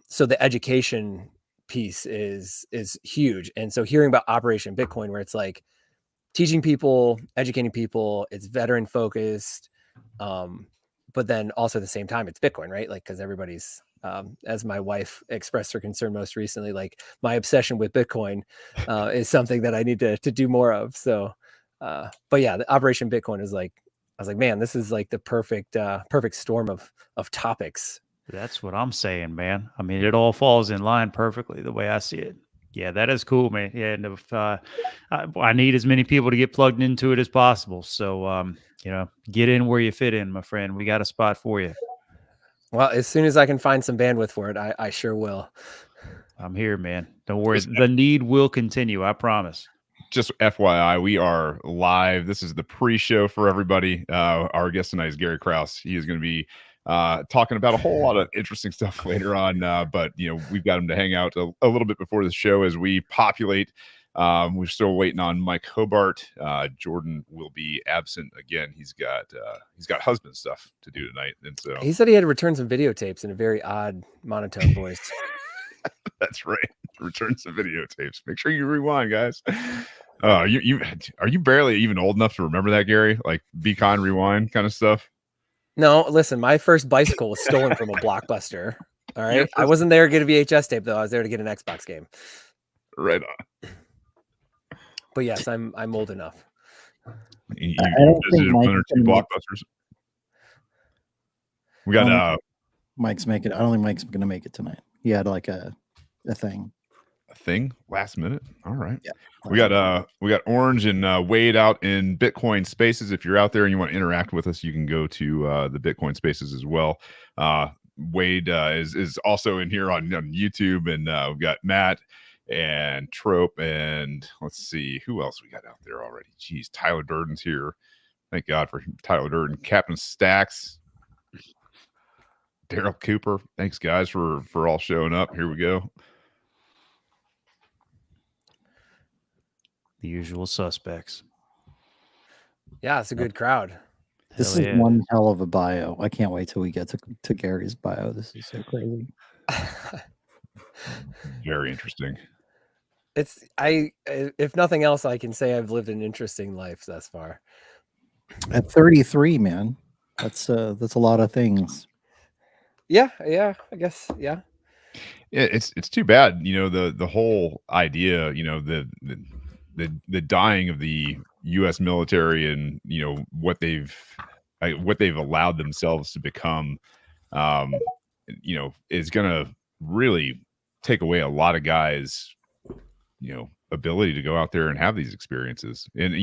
So the education piece is huge. And so hearing about Operation Bitcoin, where it's like teaching people, educating people, it's veteran focused, but then also at the same time it's Bitcoin, right? Like, because everybody's as my wife expressed her concern most recently, like my obsession with Bitcoin is something that I need to do more of. So but yeah, the Operation Bitcoin is like, I was like, man, this is like the perfect storm of topics. That's what I'm saying, man. I mean, it all falls in line perfectly the way I see it. Yeah, that is cool, man. Yeah, and if I need as many people to get plugged into it as possible. So, get in where you fit in, my friend. We got a spot for you. Well, as soon as I can find some bandwidth for it, I sure will. I'm here, man. Don't worry. The need will continue. I promise. Just FYI, we are live. This is the pre-show for everybody. Our guest tonight is Gary Krause. He is going to be talking about a whole lot of interesting stuff later on. But we've got him to hang out a little bit before the show as we populate. We're still waiting on Mike Hobart. Jordan will be absent again. He's got husband stuff to do tonight, and so he said he had to return some videotapes in a very odd monotone voice. That's right. Return some videotapes. Make sure you rewind, guys. Are you barely even old enough to remember that, Gary? Like Be Kind, Rewind kind of stuff? No, listen, my first bicycle was stolen from a Blockbuster. All right. I wasn't there to get a VHS tape, though. I was there to get an Xbox game. Right on. But yes, I'm old enough. You visited one or two Blockbusters. We got Mike's making. I don't think Mike's going to make it tonight. He had like a thing. A thing last minute. All right. Yeah. We got Orange and Wade out in Bitcoin Spaces. If you're out there and you want to interact with us, you can go to the Bitcoin Spaces as well. Wade is also in here on YouTube, and we've got Matt and Trope, and let's see who else we got out there already. Jeez, Tyler Durden's here. Thank God for Tyler Durden. Captain Stacks, Daryl Cooper. Thanks, guys, for all showing up. Here we go. The usual suspects. Yeah, it's a good crowd. This is one hell of a bio. I can't wait till we get to Gary's bio. This is so crazy. Very interesting. If nothing else, I can say I've lived an interesting life thus far. At 33, man, that's a lot of things. Yeah, I guess, yeah. Yeah, it's too bad, the whole idea, the dying of the U.S. military and what they've allowed themselves to become, is gonna really take away a lot of guys' ability to go out there and have these experiences. And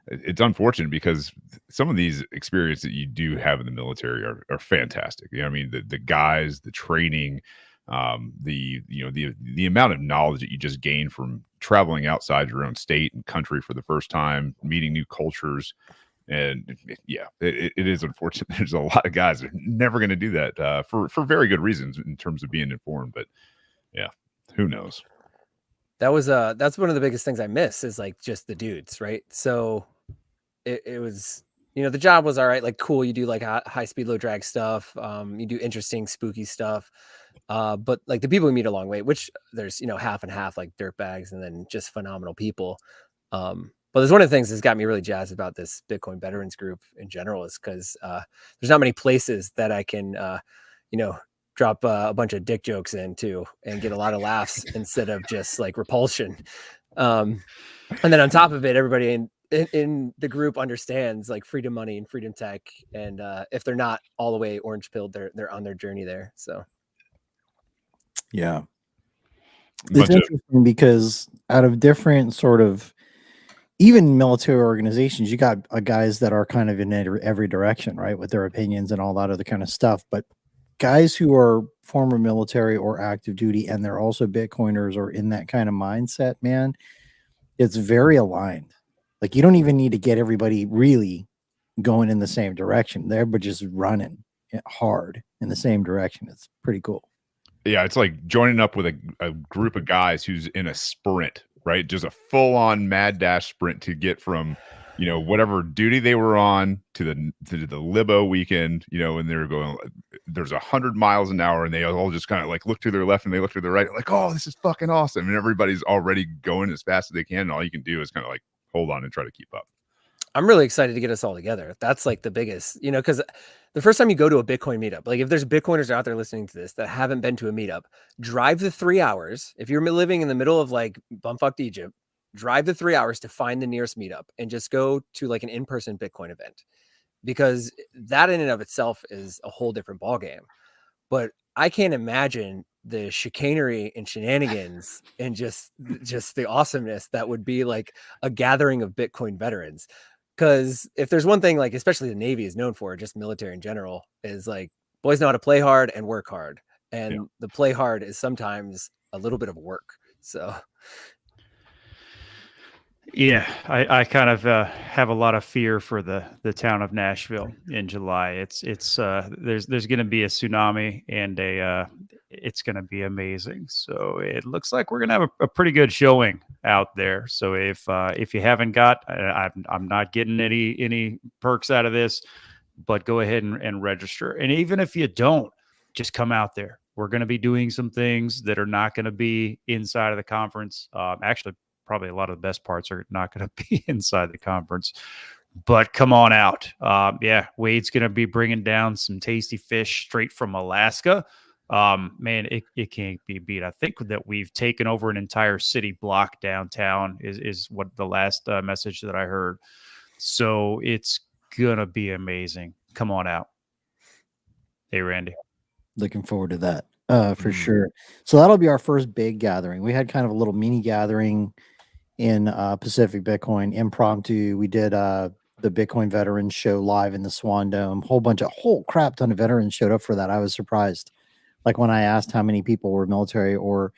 it's unfortunate because some of these experiences that you do have in the military are fantastic. I mean, the guys, the training, the amount of knowledge that you just gain from traveling outside your own state and country for the first time, meeting new cultures. And yeah, it is unfortunate. There's a lot of guys that are never going to do that for very good reasons in terms of being informed. But yeah, who knows? That's one of the biggest things I miss is like just the dudes, right? So it was, the job was all right, like cool. You do like high speed, low drag stuff. You do interesting, spooky stuff. But like the people we meet along the way, which there's, half and half, like dirt bags and then just phenomenal people. But there's one of the things that's got me really jazzed about this Bitcoin veterans group in general is because there's not many places that I can, drop a bunch of dick jokes into and get a lot of laughs instead of just like repulsion. And then on top of it, everybody in the group understands like freedom money and freedom tech. And if they're not all the way orange pilled, they're on their journey there. So. Yeah. It's interesting because out of different sort of even military organizations, you got guys that are kind of in every direction, right? With their opinions and all that other kind of stuff. But guys who are former military or active duty, and they're also Bitcoiners or in that kind of mindset, man, it's very aligned. Like you don't even need to get everybody really going in the same direction. They're but just running hard in the same direction. It's pretty cool. Yeah, it's like joining up with a group of guys who's in a sprint, right? Just a full-on mad dash sprint to get from you know, whatever duty they were on to the libo weekend, you know, and they were going, there's 100 miles an hour, and they all just kind of like look to their left and they look to their right, like, oh, this is fucking awesome. And everybody's already going as fast as they can. And all you can do is kind of like hold on and try to keep up. I'm really excited to get us all together. That's like the biggest, you know, because the first time you go to a Bitcoin meetup, like if there's Bitcoiners out there listening to this that haven't been to a meetup, drive the 3 hours. If you're living in the middle of like bumfucked Egypt, drive the 3 hours to find the nearest meetup and just go to like an in-person Bitcoin event, because that in and of itself is a whole different ballgame. But I can't imagine the chicanery and shenanigans and just the awesomeness that would be like a gathering of Bitcoin veterans. Because if there's one thing, like especially the Navy is known for, just military in general, is like boys know how to play hard and work hard. And the play hard is sometimes a little bit of work. So yeah, I kind of have a lot of fear for the town of Nashville in July. It's there's going to be a tsunami, and it's going to be amazing. So it looks like we're going to have a pretty good showing out there. So if you haven't got, I'm not getting any perks out of this, but go ahead and register. And even if you don't, just come out there. We're going to be doing some things that are not going to be inside of the conference. Actually, probably a lot of the best parts are not going to be inside the conference, but come on out. Yeah, Wade's going to be bringing down some tasty fish straight from Alaska. Man, it can't be beat. I think that we've taken over an entire city block downtown is what the last message that I heard. So it's going to be amazing. Come on out. Hey, Randy. Looking forward to that for sure. So that'll be our first big gathering. We had kind of a little mini gathering in Pacific Bitcoin, impromptu. We did the Bitcoin veterans show live in the Swan Dome. Whole crap ton of veterans showed up for that. I was surprised. Like when I asked how many people were military or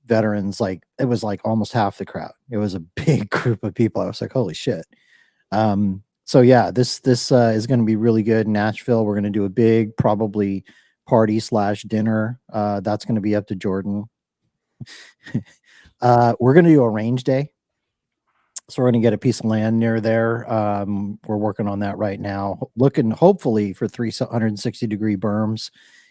veterans, like it was like almost half the crowd. It was a big group of people. I was like, holy shit. So yeah, this is going to be really good in Nashville. We're going to do a big, probably party / dinner. That's going to be up to Jordan. We're going to do a range day. So we're going to get a piece of land near there. We're working on that right now, looking hopefully for 360-degree berms.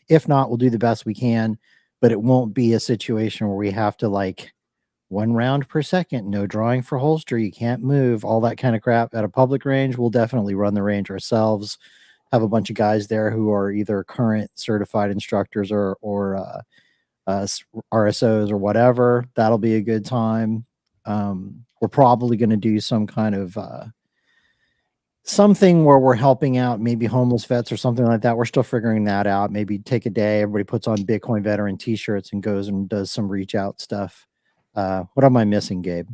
If not, we'll do the best we can, but it won't be a situation where we have to like 1 round per second, no drawing for holster, you can't move, all that kind of crap. At a public range, we'll definitely run the range ourselves, have a bunch of guys there who are either current certified instructors or RSOs or whatever. That'll be a good time. We're probably going to do some kind of something where we're helping out maybe homeless vets or something like that. We're still figuring that out. Maybe take a day, everybody puts on Bitcoin veteran t-shirts and goes and does some reach out stuff. What am I missing, Gabe?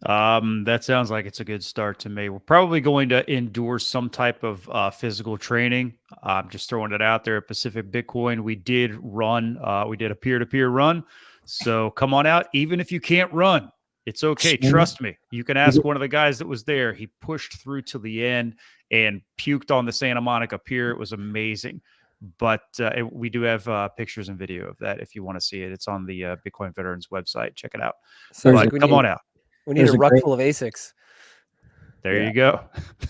That sounds like it's a good start to me. We're probably going to endure some type of physical training. I'm just throwing it out there at Pacific Bitcoin. We did a peer-to-peer run. So come on out. Even if you can't run, it's okay. Trust me. You can ask one of the guys that was there. He pushed through to the end and puked on the Santa Monica Pier. It was amazing. But we do have pictures and video of that if you want to see it. It's on the Bitcoin Veterans website. Check it out. So but come on out. We need a ruck full of ASICs. There you go.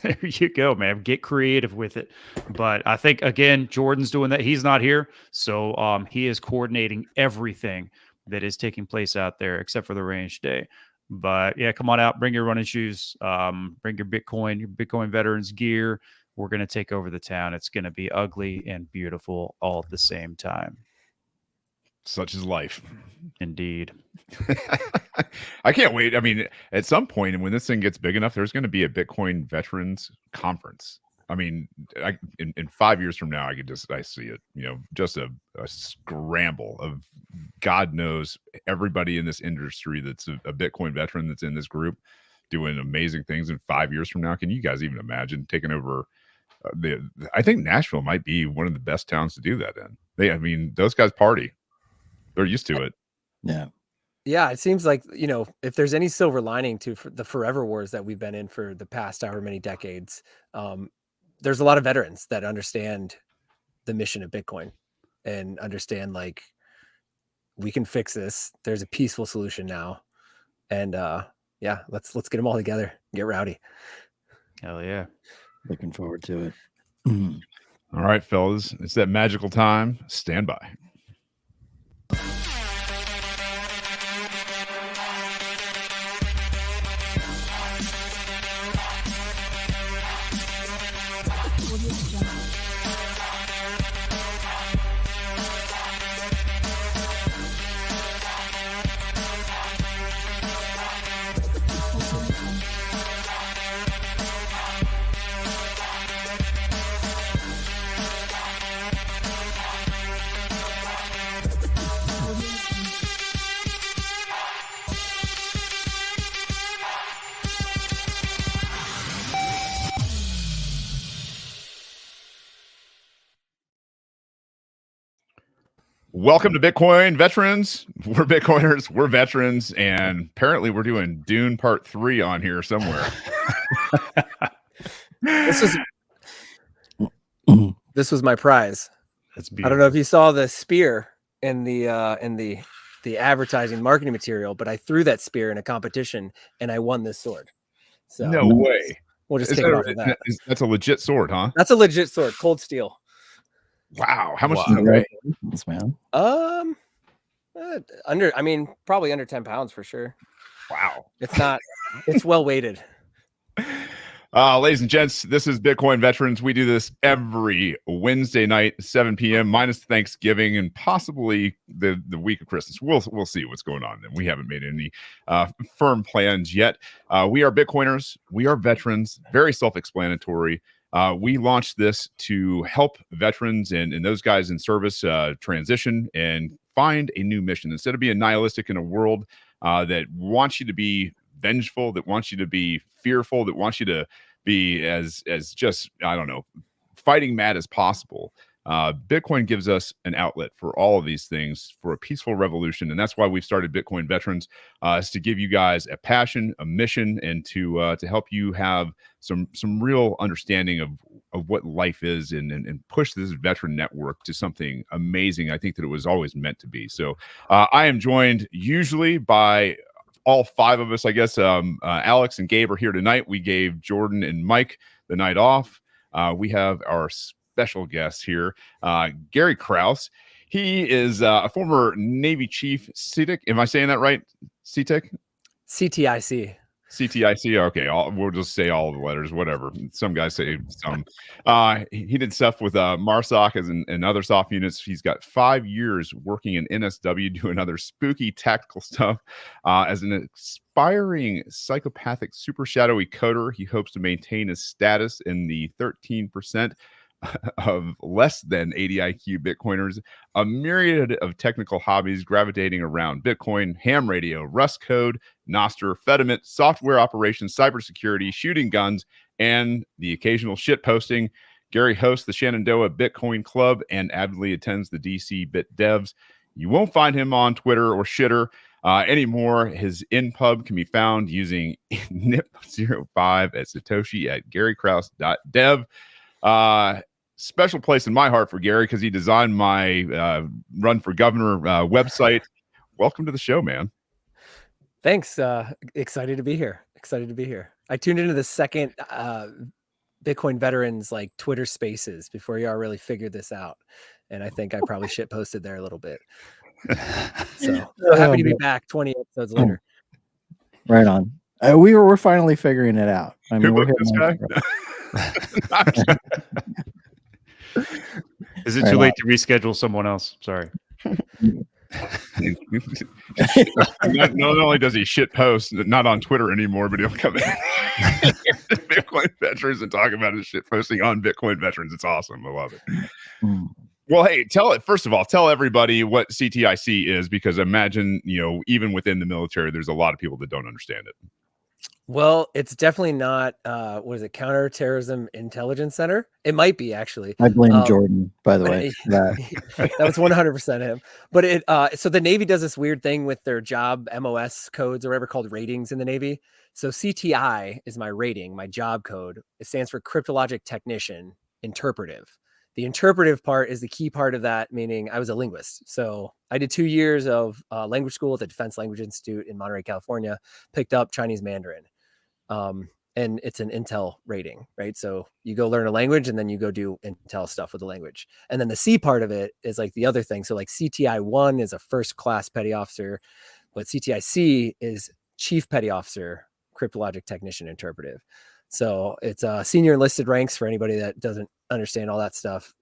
There you go, man. Get creative with it. But I think, again, Jordan's doing that. He's not here. So he is coordinating everything that is taking place out there except for the range day. But yeah, come on out. Bring your running shoes. Bring your Bitcoin Veterans gear. We're going to take over the town. It's going to be ugly and beautiful all at the same time. Such is life. Indeed. I can't wait. I mean, at some point, and when this thing gets big enough, there's going to be a Bitcoin Veterans Conference. I mean, in 5 years from now, I see it, you know, just a scramble of God knows everybody in this industry that's a Bitcoin veteran that's in this group doing amazing things in 5 years from now. Can you guys even imagine taking over? I think Nashville might be one of the best towns to do that in. I mean, those guys party. They're used to it. Yeah. Yeah, it seems like, you know, if there's any silver lining to the forever wars that we've been in for the past however many decades, there's a lot of veterans that understand the mission of Bitcoin and understand like we can fix this. There's a peaceful solution now. And yeah, let's get them all together. Get rowdy. Hell yeah. Looking forward to it. All right, fellas, it's that magical time. Stand by. Welcome to Bitcoin Veterans. We're Bitcoiners, we're veterans, and apparently we're doing Dune Part 3 on here somewhere. This was my prize. That's I beautiful. don't know if you saw the spear in the advertising marketing material, but I threw that spear in a competition and I won this sword. So No way. we'll just kick it off with that. That's a legit sword, huh? That's a legit sword, cold steel. Wow. How much Wow. does it weigh? Congratulations, man. Probably under 10 pounds for sure. Wow. It's well weighted. Ladies and gents, this is Bitcoin Veterans. We do this every Wednesday night, 7 p.m. minus Thanksgiving and possibly the week of Christmas. We'll see what's going on. And we haven't made any firm plans yet. We are Bitcoiners. We are veterans. Very self-explanatory. We launched this to help veterans and those guys in service transition and find a new mission. Instead of being nihilistic in a world that wants you to be vengeful, that wants you to be fearful, that wants you to be as just, I don't know, fighting mad as possible. Bitcoin gives us an outlet for all of these things for a peaceful revolution. And that's why we've started Bitcoin Veterans, is to give you guys a passion, a mission, and to help you have some real understanding of what life is and push this veteran network to something amazing. I think that it was always meant to be. So I am joined usually by all five of us, I guess. Alex and Gabe are here tonight. We gave Jordan and Mike the night off. We have our special guest here, Gary Krause. He is a former Navy Chief CTIC. Am I saying that right? CTIC? CTIC. CTIC. Okay, we'll just say all the letters, whatever. Some guys say some. He did stuff with MARSOC and other soft units. He's got 5 years working in NSW doing other spooky tactical stuff. As an aspiring psychopathic super shadowy coder, he hopes to maintain his status in the 13% of less than 80 IQ Bitcoiners, a myriad of technical hobbies gravitating around Bitcoin, ham radio, Rust code, Nostr, fedimint, software operations, cybersecurity, shooting guns, and the occasional shit posting. Gary hosts the Shenandoah Bitcoin Club and avidly attends the DC BitDevs. You won't find him on Twitter or Xitter anymore. His npub can be found using nip05 at Satoshi at garykrause.dev. Special place in my heart for Gary because he designed my Run for Governor website. Welcome to the show, man. Thanks. Excited to be here. I tuned into the second Bitcoin Veterans like Twitter Spaces before y'all really figured this out, and I think I probably shit posted there a little bit. So happy to be back 20 episodes later. Right on. We're finally figuring it out. I mean, Who booked this guy? Is it too late to reschedule someone else? Sorry. Not only does he shit post, not on Twitter anymore, but he'll come in Bitcoin Veterans and talk about his shit posting on Bitcoin Veterans. It's awesome. I love it. Well, hey, first of all, tell everybody what CTIC is, because imagine, even within the military, there's a lot of people that don't understand it. Well, it's definitely not, what is it, Counterterrorism Intelligence Center? It might be, actually. I blame Jordan, by the way. That was 100% him. But so the Navy does this weird thing with their job MOS codes or whatever called ratings in the Navy. So CTI is my rating, my job code. It stands for Cryptologic Technician Interpretive. The interpretive part is the key part of that, meaning I was a linguist. So I did 2 years of language school at the Defense Language Institute in Monterey, California, picked up Chinese Mandarin. and it's an intel rating, right? So you go learn a language and then you go do intel stuff with the language. And then the C part of it is like the other thing. So like CTI-1 is a first class petty officer, but CTIC is chief petty officer, cryptologic technician interpretive. So it's senior enlisted ranks for anybody that doesn't understand all that stuff.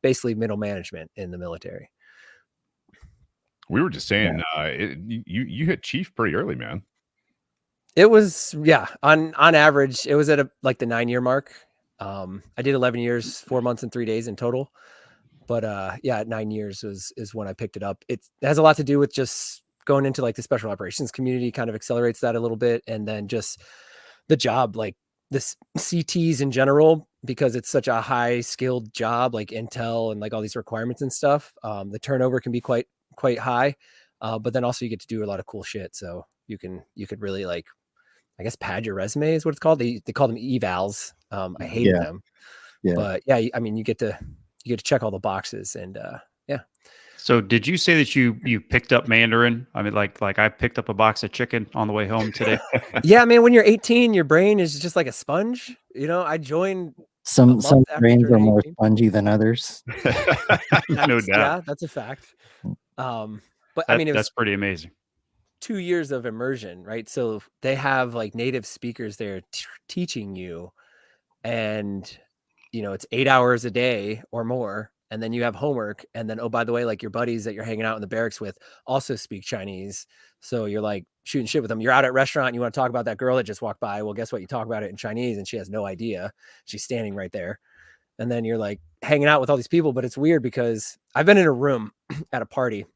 Basically middle management in the military. We were just saying, you hit chief pretty early, man. It was, yeah, on average, it was at like the 9-year mark. I did 11 years, 4 months and 3 days in total. But yeah, at 9 years is when I picked it up. It has a lot to do with just going into like the special operations community, kind of accelerates that a little bit. And then just the job, like this CTs in general, because it's such a high skilled job, like intel and like all these requirements and stuff. The turnover can be quite high. But then also you get to do a lot of cool shit. So you could really like, I guess, pad your resume is what it's called. They call them evals. I hated them. Yeah. But yeah, I mean, you get to check all the boxes and yeah. So did you say that you picked up Mandarin? I mean, like I picked up a box of chicken on the way home today. Yeah, man, when you're 18, your brain is just like a sponge. You know, I joined some brains are more spongy than others. No doubt. Yeah, that's a fact. But I mean, that's pretty amazing. 2 years of immersion, right? So they have like native speakers there teaching you, and you know, it's 8 hours a day or more. And then you have homework. And then, oh, by the way, like your buddies that you're hanging out in the barracks with also speak Chinese. So you're like shooting shit with them. You're out at a restaurant and you want to talk about that girl that just walked by. Well, guess what? You talk about it in Chinese and she has no idea. She's standing right there. And then you're like hanging out with all these people. But it's weird because I've been in a room at a party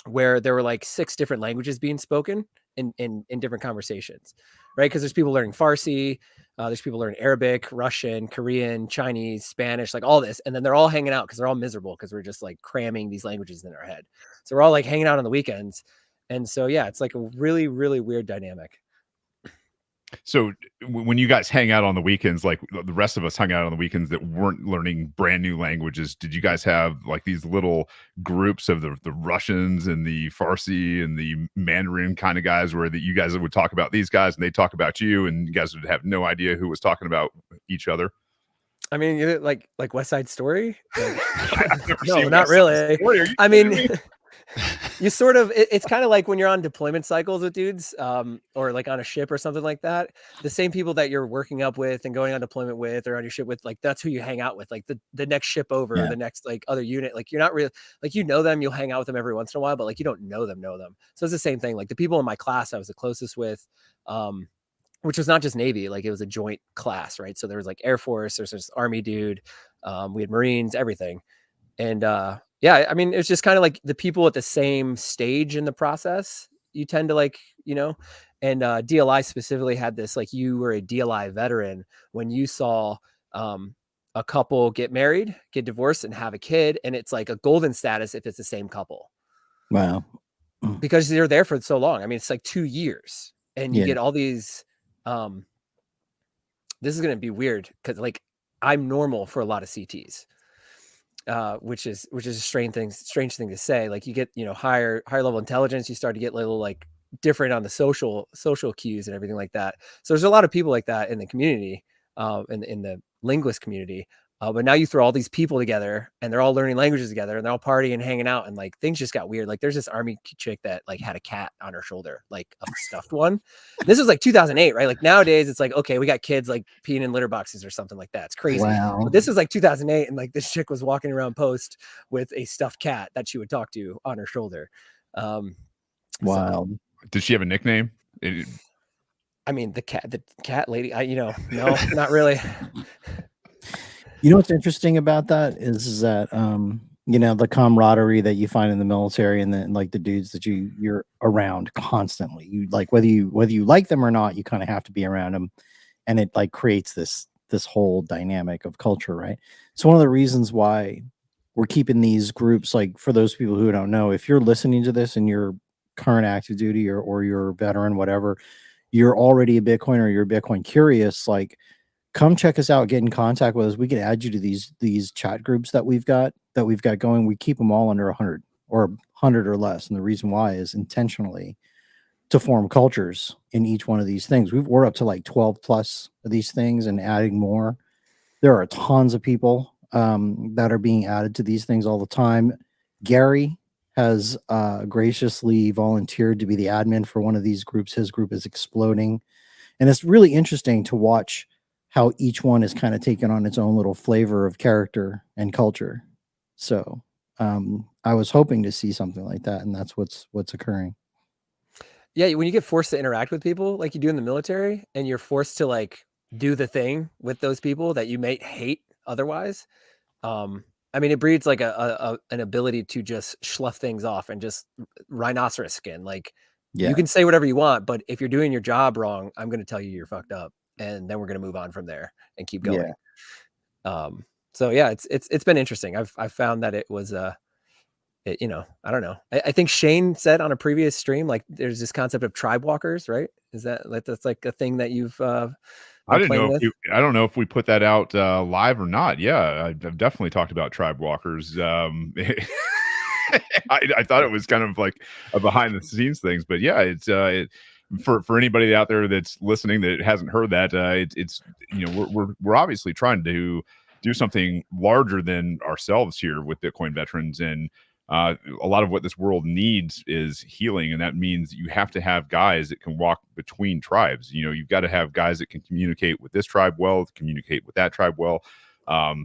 where there were like 6 different languages being spoken in different conversations, right? Because there's people learning Farsi, there's people learning Arabic, Russian, Korean, Chinese, Spanish, like all this. And then they're all hanging out because they're all miserable because we're just like cramming these languages in our head. So we're all like hanging out on the weekends. And so, yeah, it's like a really, really weird dynamic. So when you guys hang out on the weekends, like the rest of us hung out on the weekends that weren't learning brand new languages, did you guys have like these little groups of the Russians and the Farsi and the Mandarin kind of guys where that you guys would talk about these guys and they talk about you and you guys would have no idea who was talking about each other? I mean, like West Side Story? Like, no, not really. I mean, you sort of, it's kind of like when you're on deployment cycles with dudes, or like on a ship or something like that. The same people that you're working up with and going on deployment with or on your ship with, like that's who you hang out with, like the next ship over, the next like other unit. Like you're not really like, you know them, you'll hang out with them every once in a while, but like you don't know them. So it's the same thing. Like the people in my class I was the closest with, which was not just Navy, like it was a joint class, right? So there was like Air Force, there's this Army dude, we had Marines, everything. And yeah, I mean, it's just kind of like the people at the same stage in the process, you tend to like, you know, and DLI specifically had this, like you were a DLI veteran when you saw a couple get married, get divorced and have a kid. And it's like a golden status if it's the same couple. Wow. Because they're there for so long. I mean, it's like 2 years and you get all these, this is going to be weird because like I'm normal for a lot of CTs. Which is a strange thing to say. Like you get, you know, higher level intelligence, you start to get a little like different on the social cues and everything like that. So there's a lot of people like that in the community, in the linguist community. But now you throw all these people together and they're all learning languages together and they're all partying and hanging out and like things just got weird. Like there's this Army chick that like had a cat on her shoulder, like a stuffed one. This was like 2008, right? Like nowadays it's like, okay, we got kids like peeing in litter boxes or something like that. It's crazy. Wow. But this was like 2008 and like this chick was walking around post with a stuffed cat that she would talk to on her shoulder. Wow. So, did she have a nickname? I mean, the cat lady, no, not really. You know what's interesting about that is that you know, the camaraderie that you find in the military and then like the dudes that you're around constantly. You like whether you like them or not, you kind of have to be around them, and it like creates this whole dynamic of culture, right? So one of the reasons why we're keeping these groups, like for those people who don't know, if you're listening to this and you're current active duty or you're a veteran, whatever, you're already a Bitcoin or you're Bitcoin curious, like come check us out, get in contact with us. We can add you to these chat groups that we've got going. We keep them all under 100 or 100 or less. And the reason why is intentionally to form cultures in each one of these things. We're up to like 12 plus of these things and adding more. There are tons of people that are being added to these things all the time. Gary has graciously volunteered to be the admin for one of these groups. His group is exploding. And it's really interesting to watch how each one is kind of taken on its own little flavor of character and culture. So I was hoping to see something like that, and that's what's occurring. Yeah, when you get forced to interact with people like you do in the military, and you're forced to like do the thing with those people that you may hate otherwise, I mean, it breeds like an ability to just slough things off and just rhinoceros skin. Like you can say whatever you want, but if you're doing your job wrong, I'm going to tell you you're fucked up, and then we're going to move on from there and keep going. So yeah, it's been interesting. I've found that it was you know, I don't know. I think Shane said on a previous stream, like there's this concept of tribe walkers, right? Is that like that's like a thing that you've I didn't know I don't know if we put that out live or not. Yeah, I've definitely talked about tribe walkers. I thought it was kind of like a behind the scenes things, but yeah, it's for anybody out there that's listening that hasn't heard that, it's you know, we're obviously trying to do something larger than ourselves here with Bitcoin veterans, and a lot of what this world needs is healing, and that means you have to have guys that can walk between tribes. You know, you've got to have guys that can communicate with this tribe well, communicate with that tribe well.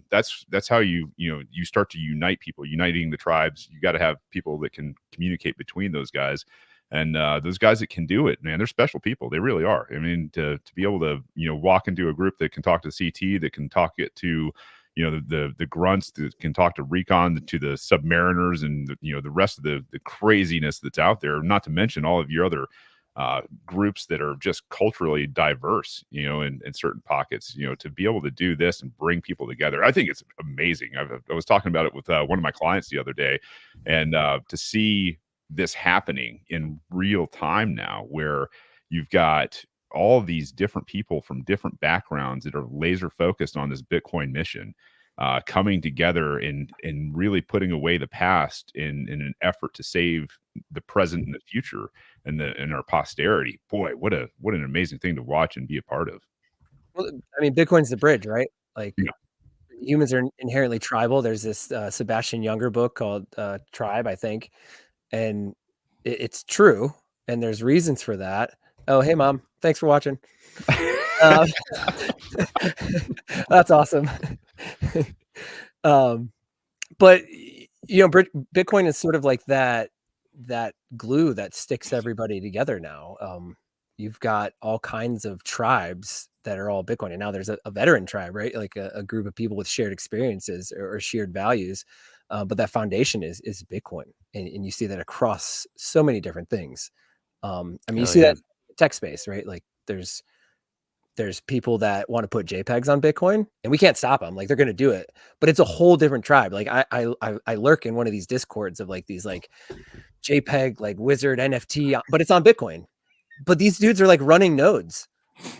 That's how you start to unite people, uniting the tribes. You got to have people that can communicate between those guys, and those guys that can do it, man, they're special people. They really are. I mean, to be able to walk into a group that can talk to CT, that can talk it to the grunts, that can talk to recon, to the submariners, and the rest of the craziness that's out there, not to mention all of your other groups that are just culturally diverse, in certain pockets, to be able to do this and bring people together. I think it's amazing. I was talking about it with one of my clients the other day, and to see this happening in real time now, where you've got all these different people from different backgrounds that are laser focused on this Bitcoin mission, coming together and really putting away the past in an effort to save the present and the future and our posterity. Boy, what an amazing thing to watch and be a part of. Well, I mean, Bitcoin's the bridge, right? Like humans are inherently tribal. There's this Sebastian Younger book called Tribe, I think, and it's true, and there's reasons for that. Oh, hey, Mom. Thanks for watching. That's awesome. But Bitcoin is sort of like that glue that sticks everybody together now. You've got all kinds of tribes that are all Bitcoin, and now there's a veteran tribe, right? Like a group of people with shared experiences or shared values. But that foundation is Bitcoin, and you see that across so many different things. I mean, you see that in the tech space, right? Like there's people that want to put JPEGs on Bitcoin, and we can't stop them. Like they're going to do it, but it's a whole different tribe. Like I lurk in one of these discords of like these like JPEG like wizard NFT, but it's on Bitcoin. But these dudes are like running nodes,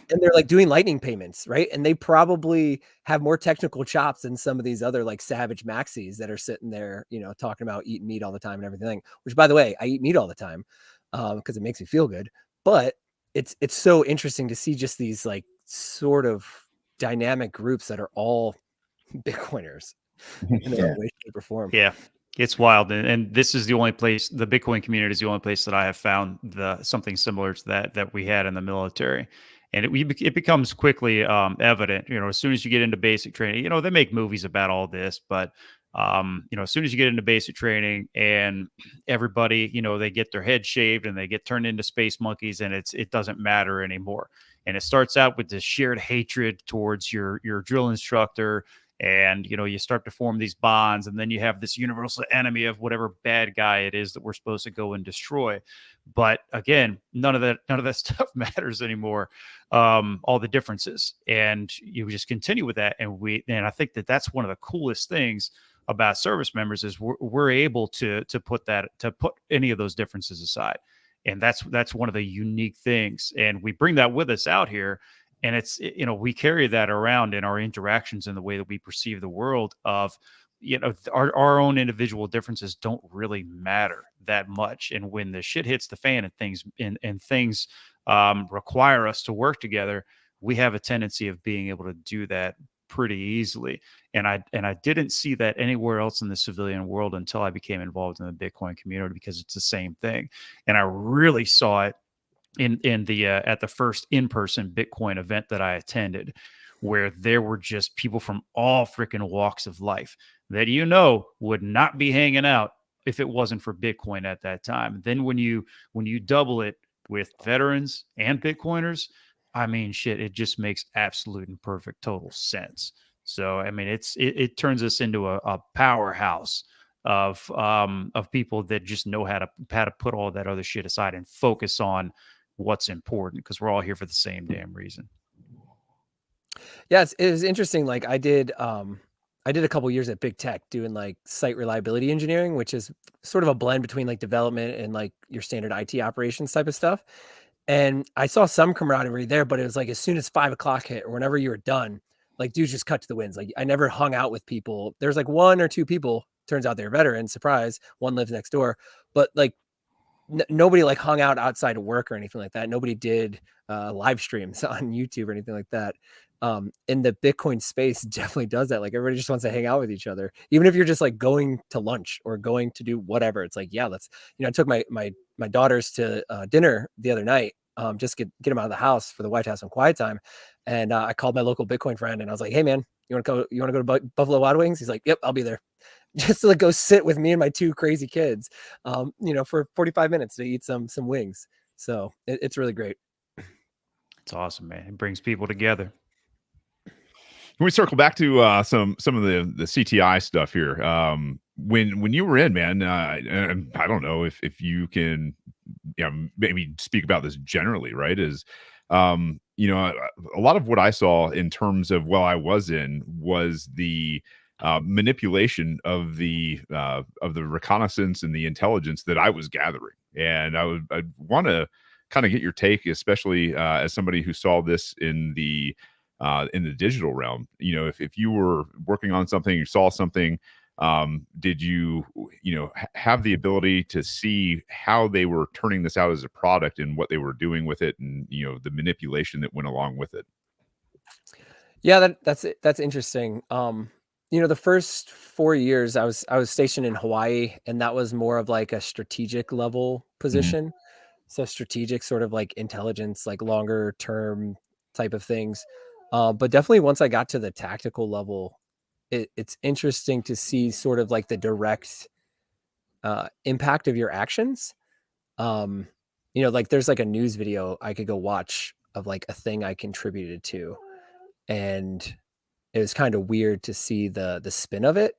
and they're like doing lightning payments, right? And they probably have more technical chops than some of these other like savage maxis that are sitting there, talking about eating meat all the time and everything. Which, by the way, I eat meat all the time because it makes me feel good. But it's so interesting to see just these like sort of dynamic groups that are all Bitcoiners in their own way, shape, or form. Yeah. It's wild, and this is the only place, the Bitcoin community is the only place that I have found something similar to that we had in the military, and it becomes quickly evident. As soon as you get into basic training, they make movies about all this, but as soon as you get into basic training and everybody, they get their head shaved and they get turned into space monkeys, and it doesn't matter anymore. And it starts out with this shared hatred towards your drill instructor. And, you start to form these bonds, and then you have this universal enemy of whatever bad guy it is that we're supposed to go and destroy. But again, none of that stuff matters anymore. All the differences, and you just continue with that. And I think that's one of the coolest things about service members is we're able to put any of those differences aside. And that's one of the unique things. And we bring that with us out here. And it's, we carry that around in our interactions and the way that we perceive the world of our own individual differences don't really matter that much. And when the shit hits the fan and things require us to work together, we have a tendency of being able to do that pretty easily. And I didn't see that anywhere else in the civilian world until I became involved in the Bitcoin community, because it's the same thing. And I really saw it in the at the first in-person Bitcoin event that I attended, where there were just people from all freaking walks of life that would not be hanging out if it wasn't for Bitcoin at that time. Then when you double it with veterans and Bitcoiners, I mean, shit, it just makes absolute and perfect total sense. So, I mean, it turns us into a powerhouse of people that just know how to put all that other shit aside and focus on what's important, because we're all here for the same damn reason. Yeah, it was interesting. Like I did a couple years at big tech doing like site reliability engineering, which is sort of a blend between like development and like your standard IT operations type of stuff. And I saw some camaraderie there, but it was like as soon as 5 o'clock hit or whenever you were done, like dudes just cut to the winds. Like I never hung out with people. There's like 1 or 2 people. Turns out they're veterans. Surprise. One lives next door, but like nobody like hung out outside of work or anything like that. Nobody did live streams on YouTube or anything like that. In the Bitcoin space definitely does that. Like everybody just wants to hang out with each other, even if you're just like going to lunch or going to do whatever. It's like, yeah, let's, I took my daughters to dinner the other night, just get them out of the house for the White House on quiet time. And I called my local Bitcoin friend and I was like, hey man, you want to go to Buffalo Wild Wings? He's like, yep, I'll be there. Just to like go sit with me and my 2 crazy kids, for 45 minutes to eat some wings. So it's really great. It's awesome, man. It brings people together. Can we circle back to some of the CTI stuff here? When you were in, man, and I don't know if you can, maybe speak about this generally, right? Is a lot of what I saw in terms of I was in was the manipulation of the reconnaissance and the intelligence that I was gathering, and I'd want to kind of get your take, especially as somebody who saw this in the digital realm. If you were working on something, you saw something, did you have the ability to see how they were turning this out as a product and what they were doing with it, and the manipulation that went along with it? Yeah, that's interesting. The first 4 years I was stationed in Hawaii, and that was more of like a strategic level position. So strategic sort of like intelligence, like longer term type of things. But definitely once I got to the tactical level, it's interesting to see sort of like the direct impact of your actions. Like there's like a news video I could go watch of like a thing I contributed to, and it was kind of weird to see the spin of it.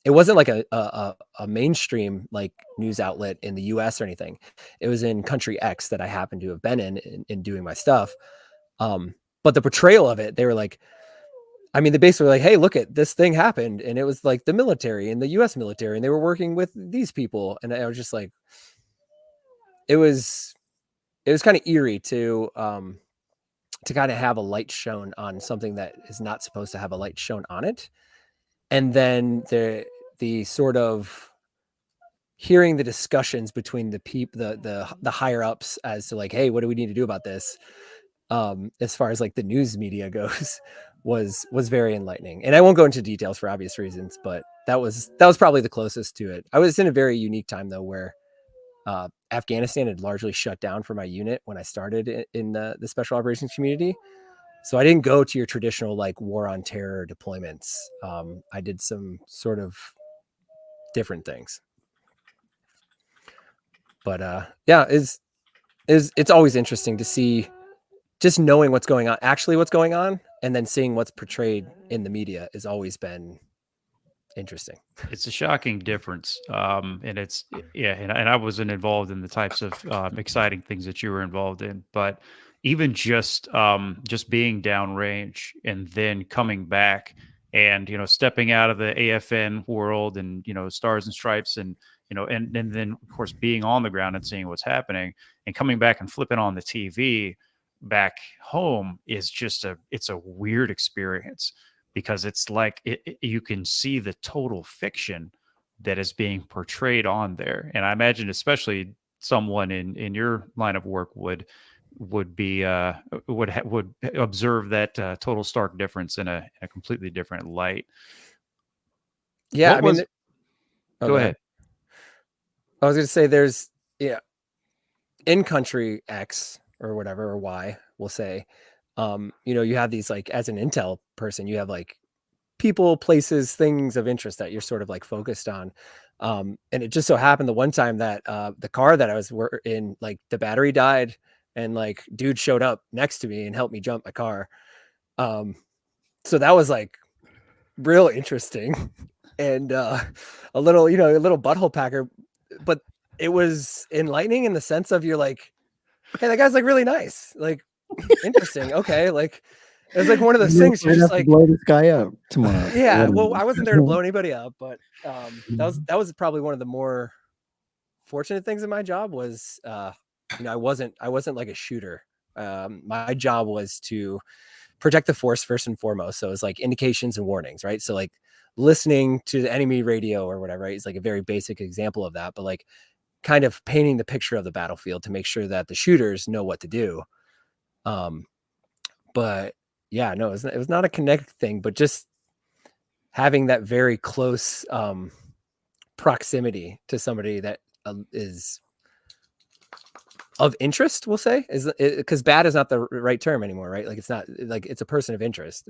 It wasn't like a mainstream like news outlet in the US or anything. It was in country X that I happened to have been in doing my stuff. But the portrayal of it, they were like, they basically were like, hey, look at this thing happened. And it was like the military and the US military, and they were working with these people. And I was just like, it was kind of eerie to kind of have a light shown on something that is not supposed to have a light shown on it. And then the sort of hearing the discussions between the people, the higher ups as to like, hey, what do we need to do about this? As far as like the news media goes, was very enlightening. And I won't go into details for obvious reasons, but that was probably the closest to it. I was in a very unique time though, where Afghanistan had largely shut down for my unit when I started in the special operations community. So I didn't go to your traditional like war on terror deployments. I did some sort of different things. But yeah, it's always interesting to see, just knowing what's going on, and then seeing what's portrayed in the media has always been interesting. It's a shocking difference. And it's, and I wasn't involved in the types of exciting things that you were involved in, but even just being downrange and then coming back and, stepping out of the AFN world and, stars and stripes and, and then of course being on the ground and seeing what's happening and coming back and flipping on the TV back home is just it's a weird experience, because it's like you can see the total fiction that is being portrayed on there. And I imagine especially someone in your line of work would observe that total stark difference in a completely different light. Yeah, What I mean, was- oh, go ahead. I was going to say there's, in country X or whatever, or Y, we'll say, you have these, like, as an intel person, you have like people, places, things of interest that you're sort of like focused on. And it just so happened the one time that the car that I was in, like, the battery died, and like dude showed up next to me and helped me jump my car. So that was like real interesting and a little, a little butthole packer, but it was enlightening in the sense of, you're like, hey, that guy's like really nice, like interesting. Okay, like it was like one of those things you're just like, blow this guy up tomorrow. yeah. Well, I wasn't there to blow anybody up, but that was probably one of the more fortunate things in my job was, I wasn't like a shooter. My job was to protect the force first and foremost. So it's like indications and warnings, right? So like listening to the enemy radio or whatever, right? It's like a very basic example of that, but like kind of painting the picture of the battlefield to make sure that the shooters know what to do. But yeah, no, it was not a connect thing, but just having that very close proximity to somebody that is of interest, we'll say, is because bad is not the right term anymore, right? Like it's not, like it's a person of interest,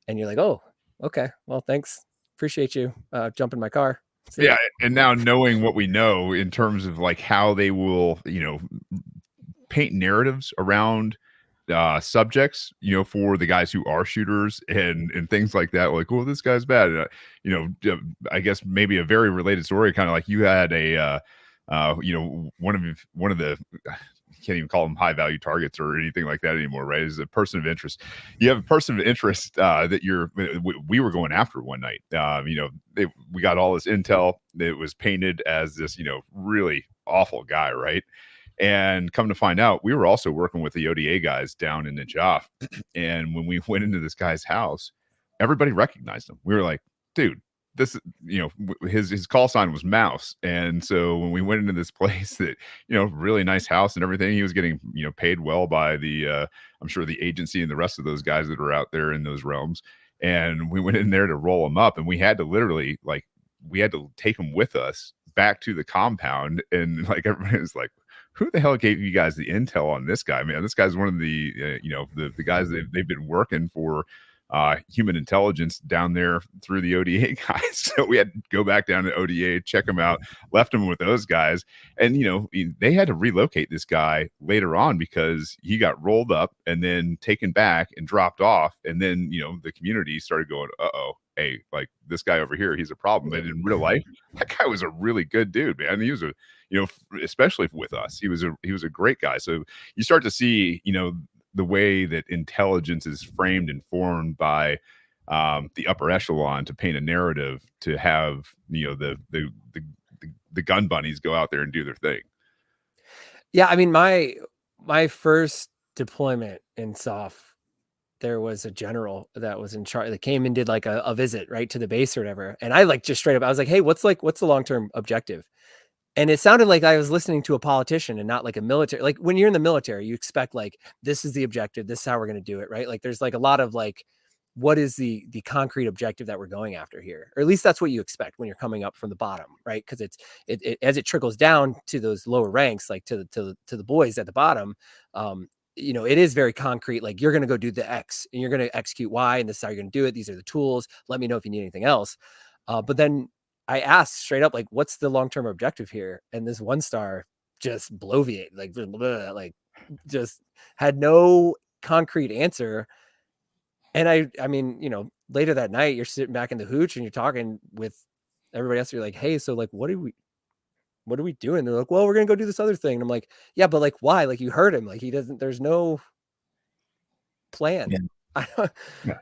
and you're like, oh, okay, well, thanks, appreciate you jumping my car. Yeah, and now knowing what we know in terms of like how they will, paint narratives around subjects, for the guys who are shooters and things like that, like, well, this guy's bad. I guess maybe a very related story, kind of like you had a one of the, can't even call them high value targets or anything like that anymore, right? Is a person of interest. You have a person of interest that we were going after one night. We got all this intel that was painted as this, really awful guy, right? And come to find out, we were also working with the ODA guys down in Najaf. And when we went into this guy's house, everybody recognized him. We were like, dude, this, his call sign was Mouse. And so when we went into this place that, really nice house and everything, he was getting, paid well by the, I'm sure the agency and the rest of those guys that are out there in those realms. And we went in there to roll him up, and we had to literally, like, we had to take him with us back to the compound. And like, everybody was like, who the hell gave you guys the intel on this guy, man? This guy's one of the, the guys they've been working for human intelligence down there through the ODA guys. So we had to go back down to ODA, check him out, left him with those guys. And, they had to relocate this guy later on because he got rolled up and then taken back and dropped off. And then, the community started going, uh-oh, hey, like this guy over here, he's a problem. But in real life, that guy was a really good dude, man. He was especially with us, he was a great guy. So you start to see, the way that intelligence is framed and formed by the upper echelon to paint a narrative, to have, the gun bunnies go out there and do their thing. Yeah, I mean, my first deployment in SOF, there was a general that was in charge that came and did like a visit right to the base or whatever, and I like just straight up, I was like, hey, what's the long-term objective? And it sounded like I was listening to a politician and not like a military. Like when you're in the military, you expect like, this is the objective, this is how we're going to do it, right? Like there's like a lot of like, what is the concrete objective that we're going after here? Or at least that's what you expect when you're coming up from the bottom, right? Because it as it trickles down to those lower ranks, like to the boys at the bottom, it is very concrete. Like you're going to go do the X and you're going to execute Y, and this is how you're going to do it. These are the tools. Let me know if you need anything else. But then I asked straight up, like, what's the long-term objective here? And this one star just bloviate, like just had no concrete answer. And I mean, later that night, you're sitting back in the hooch and you're talking with everybody else. You're like, hey, so like, what are we doing? They're like, well, we're going to go do this other thing. And I'm like, yeah, but like, why? Like you heard him, like he doesn't, there's no plan. Yeah. I don't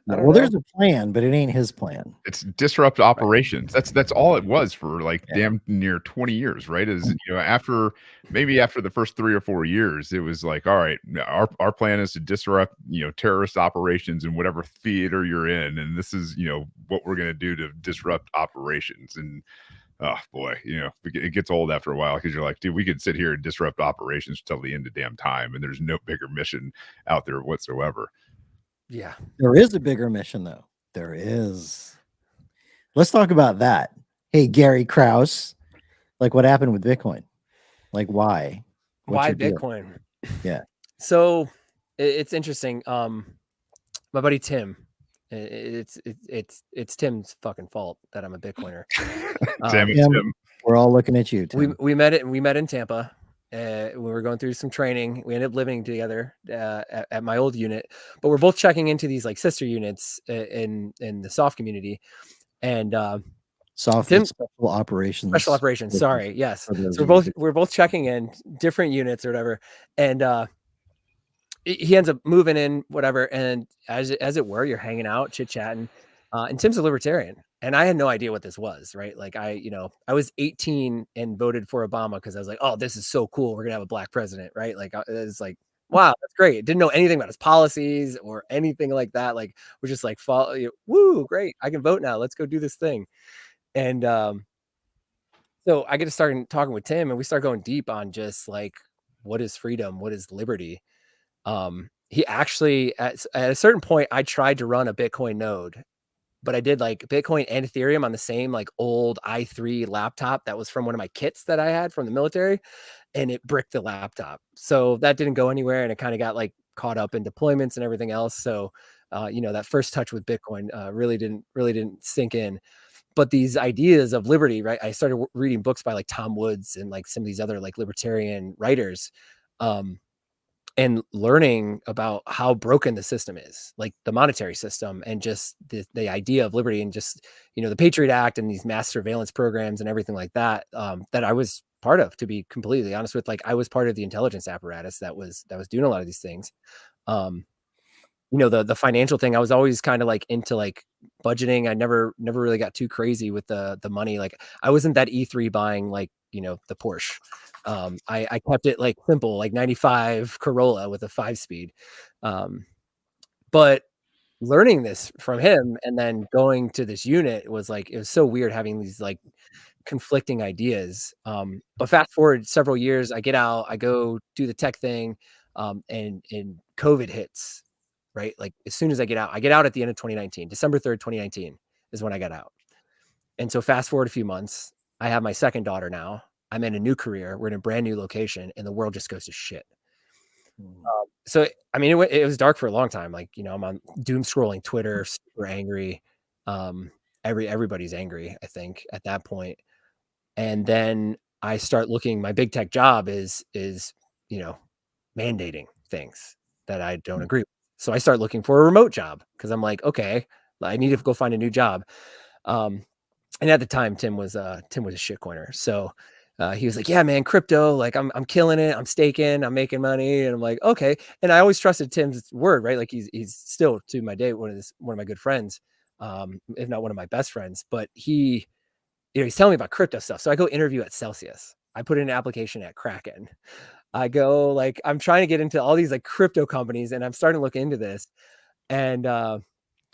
Well, know. there's a plan, but it ain't his plan. It's disrupt operations. That's all it was for like Yeah. damn near 20 years, right? Is after the first 3 or 4 years, it was like, all right, our plan is to disrupt terrorist operations in whatever theater you're in, and this is what we're gonna do to disrupt operations. And oh boy, it gets old after a while because you're like, dude, we could sit here and disrupt operations till the end of damn time, and there's no bigger mission out there whatsoever. Yeah. There is a bigger mission, though. There is. Let's talk about that. Hey, Gary Krause, like what happened with Bitcoin? Like why? What's Why your deal? Bitcoin? Yeah. So it's interesting. My buddy Tim, it's Tim's fucking fault that I'm a Bitcoiner. Damn it, Tim, Tim. we're all looking at you, Tim. We met in Tampa. We were going through some training. We ended up living together at my old unit, but we're both checking into these like sister units in the soft community, and Soft Tim, special operations. Special operations. Sorry, yes. For those So of you we're both checking in different units or whatever, and he ends up moving in, whatever. And as it were, you're hanging out, chit chatting, and Tim's a libertarian. And I had no idea what this was, right? Like I was 18 and voted for Obama because I was like, oh, this is so cool. We're gonna have a black president, right? Like it's like, wow, that's great. Didn't know anything about his policies or anything like that. Like we're just like, woo, great. I can vote now. Let's go do this thing. And so I get to start talking with Tim, and we start going deep on just like, what is freedom? What is liberty? He actually at a certain point, I tried to run a Bitcoin node, but I did like Bitcoin and Ethereum on the same like old i3 laptop that was from one of my kits that I had from the military, and it bricked the laptop. So that didn't go anywhere, and it kind of got like caught up in deployments and everything else. So, that first touch with Bitcoin really didn't sink in. But these ideas of liberty, right? I started reading books by like Tom Woods and like some of these other like libertarian writers. And learning about how broken the system is, like the monetary system, and just the idea of liberty, and just the Patriot Act and these mass surveillance programs and everything like that, that I was part of, to be completely honest with. Like I was part of the intelligence apparatus that was doing a lot of these things. The financial thing, I was always kind of like into like budgeting. I never really got too crazy with the money. Like I wasn't that E3 buying like the Porsche. I kept it like simple, like 95 Corolla with a 5-speed. But learning this from him and then going to this unit was like, it was so weird having these like conflicting ideas. But fast forward several years, I get out, I go do the tech thing, and COVID hits, right? Like as soon as I get out at the end of 2019, December 3rd, 2019 is when I got out. And so fast forward a few months, I have my second daughter now. I'm in a new career. We're in a brand new location, and the world just goes to shit. So, I mean, it was dark for a long time. Like, I'm on doom scrolling Twitter, super angry. Everybody's angry, I think, at that point. And then I start looking, my big tech job is mandating things that I don't agree with. So I start looking for a remote job because I'm like, okay, I need to go find a new job. And at the time, Tim was a shitcoiner. So he was like, yeah, man, crypto, like I'm killing it. I'm staking, I'm making money. And I'm like, okay. And I always trusted Tim's word, right? Like he's still to my day, one of my good friends, if not one of my best friends, but he's telling me about crypto stuff. So I go interview at Celsius. I put in an application at Kraken. I go like, I'm trying to get into all these like crypto companies, and I'm starting to look into this. And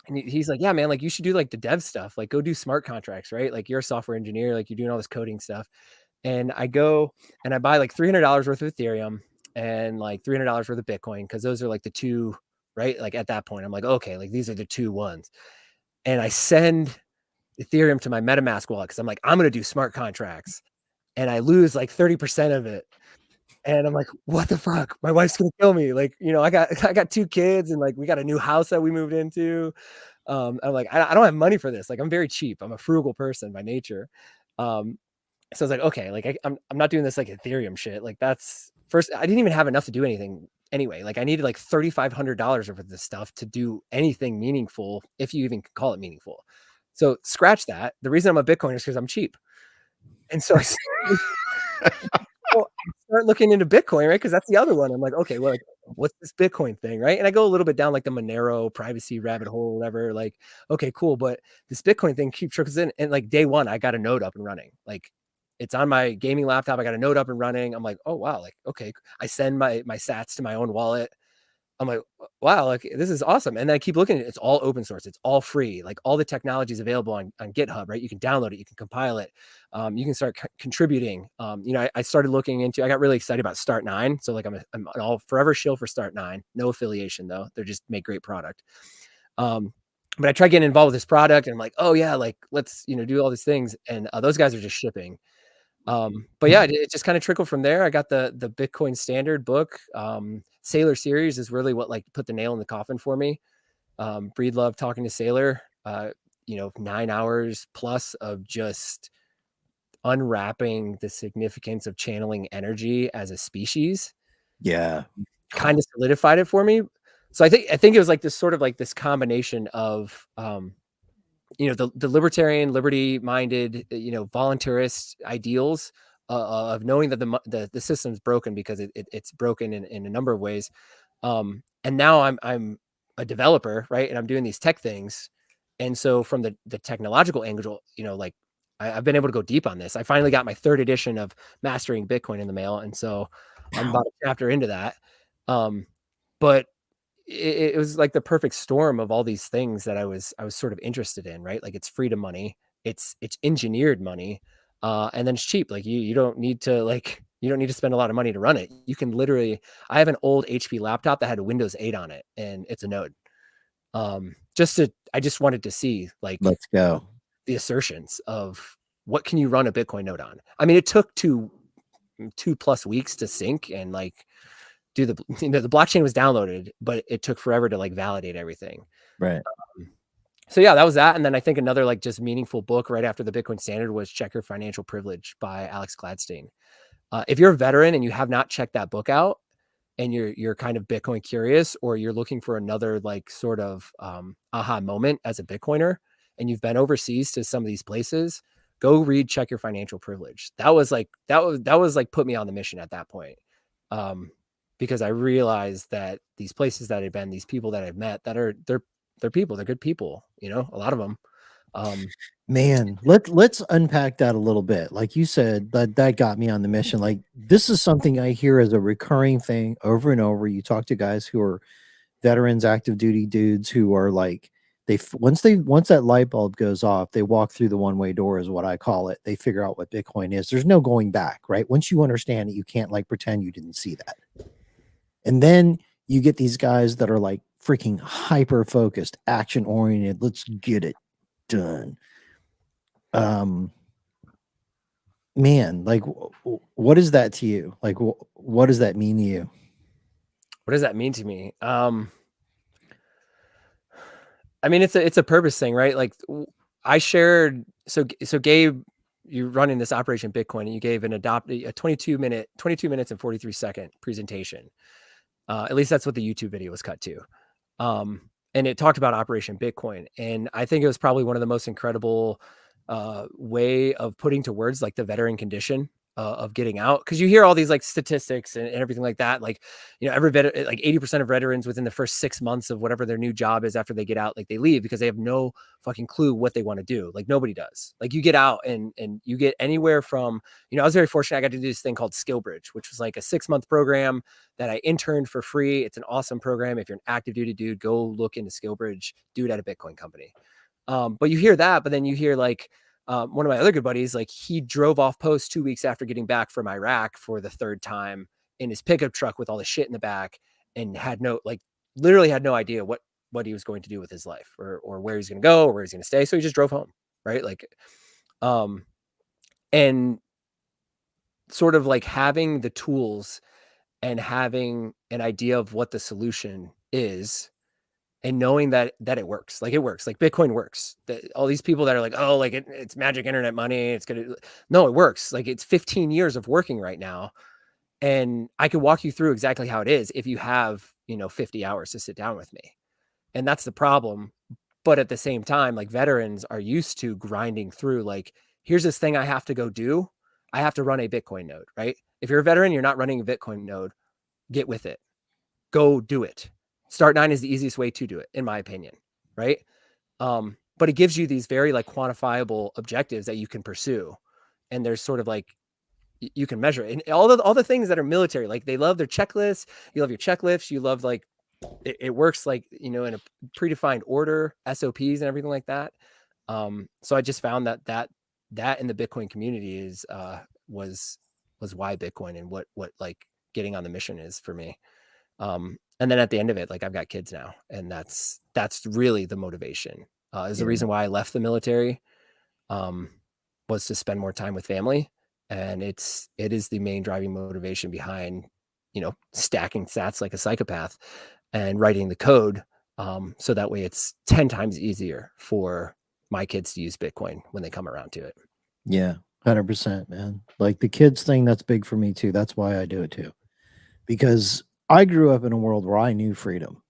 he's like, yeah, man, like you should do like the dev stuff, like go do smart contracts, right? Like you're a software engineer, like you're doing all this coding stuff. And I go and I buy like $300 worth of Ethereum and like $300 worth of Bitcoin, because those are like the two, right? Like at that point, I'm like, okay, like these are the two ones. And I send Ethereum to my MetaMask wallet because I'm like, I'm going to do smart contracts. And I lose like 30% of it. And I'm like, what the fuck? My wife's going to kill me. Like, I got 2 kids, and like we got a new house that we moved into. I'm like, I don't have money for this. Like, I'm very cheap. I'm a frugal person by nature. So I was like, okay, like I'm not doing this like Ethereum shit. Like that's first, I didn't even have enough to do anything anyway. Like I needed like $3,500 worth of this stuff to do anything meaningful, if you even call it meaningful. So scratch that. The reason I'm a Bitcoiner is because I'm cheap. And so I start looking into Bitcoin, right? Because that's the other one. I'm like, okay, well, like, what's this Bitcoin thing, right? And I go a little bit down like the Monero privacy rabbit hole or whatever. Like, okay, cool, but this Bitcoin thing keeps trickles in. And like day one, I got a node up and running. Like, it's on my gaming laptop. I got a node up and running. I'm like, oh wow, like okay. I send my sats to my own wallet. I'm like, wow, like this is awesome. And then I keep looking at it. It's all open source. It's all free. Like all the technology is available on GitHub, right? You can download it. You can compile it. You can start contributing. I started looking into, I got really excited about Start9. So like I'm an all forever shill for Start9. No affiliation though. They're just make great product. But I try getting involved with this product and I'm like, oh yeah, like let's, do all these things. And those guys are just shipping. But yeah, it just kind of trickled from there. I got the Bitcoin Standard book. Sailor series is really what like put the nail in the coffin for me. Breed love talking to Sailor, 9 hours plus of just unwrapping the significance of channeling energy as a species. Yeah. Kind of solidified it for me. So I think it was like this sort of like this combination of, the libertarian, liberty-minded, voluntarist ideals of knowing that the system's broken because it's broken in a number of ways. And now I'm a developer, right? And I'm doing these tech things. And so from the technological angle, like I've been able to go deep on this. I finally got my 3rd edition of Mastering Bitcoin in the mail. And so I'm about a chapter into that. But it was like the perfect storm of all these things that I was sort of interested in, right? Like it's freedom money, it's engineered money, and then it's cheap. Like you don't need to spend a lot of money to run it. You can literally, I have an old HP laptop that had a Windows 8 on it and it's a node. I just wanted to see like, let's go, the assertions of what can you run a Bitcoin node on? I mean, it took 2+ weeks to sync and like, do the blockchain was downloaded, but it took forever to like validate everything. right? So yeah, that was that. And then I think another like just meaningful book right after the Bitcoin Standard was Check Your Financial Privilege by Alex Gladstein. If you're a veteran and you have not checked that book out and you're kind of Bitcoin curious, or you're looking for another like sort of aha moment as a Bitcoiner and you've been overseas to some of these places, go read Check Your Financial Privilege. That was like put me on the mission at that point. Because I realized that these places that I've been, these people that I've met, they're people, they're good people, a lot of them. Man, let's unpack that a little bit. Like you said, that got me on the mission. Like this is something I hear as a recurring thing over and over. You talk to guys who are veterans, active duty dudes who are like, once that light bulb goes off, they walk through the one-way door is what I call it. They figure out what Bitcoin is. There's no going back, right? Once you understand it, you can't like pretend you didn't see that. And then you get these guys that are like freaking hyper focused, action oriented. Let's get it done. Man, like what is that to you? Like what does that mean to you? What does that mean to me? I mean, it's a purpose thing, right? Like I shared, so Gabe, you're running this Operation Bitcoin and you gave a 22 minutes and 43 second presentation. At least that's what the YouTube video was cut to. And it talked about Operation Bitcoin. And I think it was probably one of the most incredible way of putting to words like the veteran condition of getting out. Cause you hear all these like statistics and everything like that. Like, every veteran, like 80% of veterans within the first 6 months of whatever their new job is after they get out, like they leave because they have no fucking clue what they want to do. Like nobody does. Like you get out and you get anywhere from, I was very fortunate. I got to do this thing called SkillBridge, which was like a 6-month program that I interned for free. It's an awesome program. If you're an active duty dude, go look into SkillBridge, do it at a Bitcoin company. But you hear that, but then you hear like, one of my other good buddies, like he drove off post 2 weeks after getting back from Iraq for the 3rd time in his pickup truck with all the shit in the back and literally had no idea what he was going to do with his life or where he's going to go or where he's going to stay. So he just drove home. Right. Like, and sort of like having the tools and having an idea of what the solution is and knowing that it works. Like it works, like Bitcoin works. All these people that are like, oh, like it's magic internet money. No, it works. Like it's 15 years of working right now. And I could walk you through exactly how it is if you have, 50 hours to sit down with me. And that's the problem. But at the same time, like veterans are used to grinding through, like, here's this thing I have to go do. I have to run a Bitcoin node, right? If you're a veteran, you're not running a Bitcoin node, get with it. go do it. Start 9 is the easiest way to do it, in my opinion, right? But it gives you these very like quantifiable objectives that you can pursue. And there's sort of like, you can measure it. And all the things that are military, like they love their checklists. You love your checklists. You love like, it works like, you know, in a predefined order, SOPs and everything like that. So I just found that in the Bitcoin community is, was why Bitcoin and what like getting on the mission is for me. And then at the end of it, like I've got kids now, and that's really the motivation. Is the reason why I left the military, was to spend more time with family. And it is the main driving motivation behind, you know, stacking sats like a psychopath and writing the code. So that way it's 10 times easier for my kids to use Bitcoin when they come around to it. Yeah, 100%, man. Like the kids thing, that's big for me too. That's why I do it too. Because I grew up in a world where I knew freedom.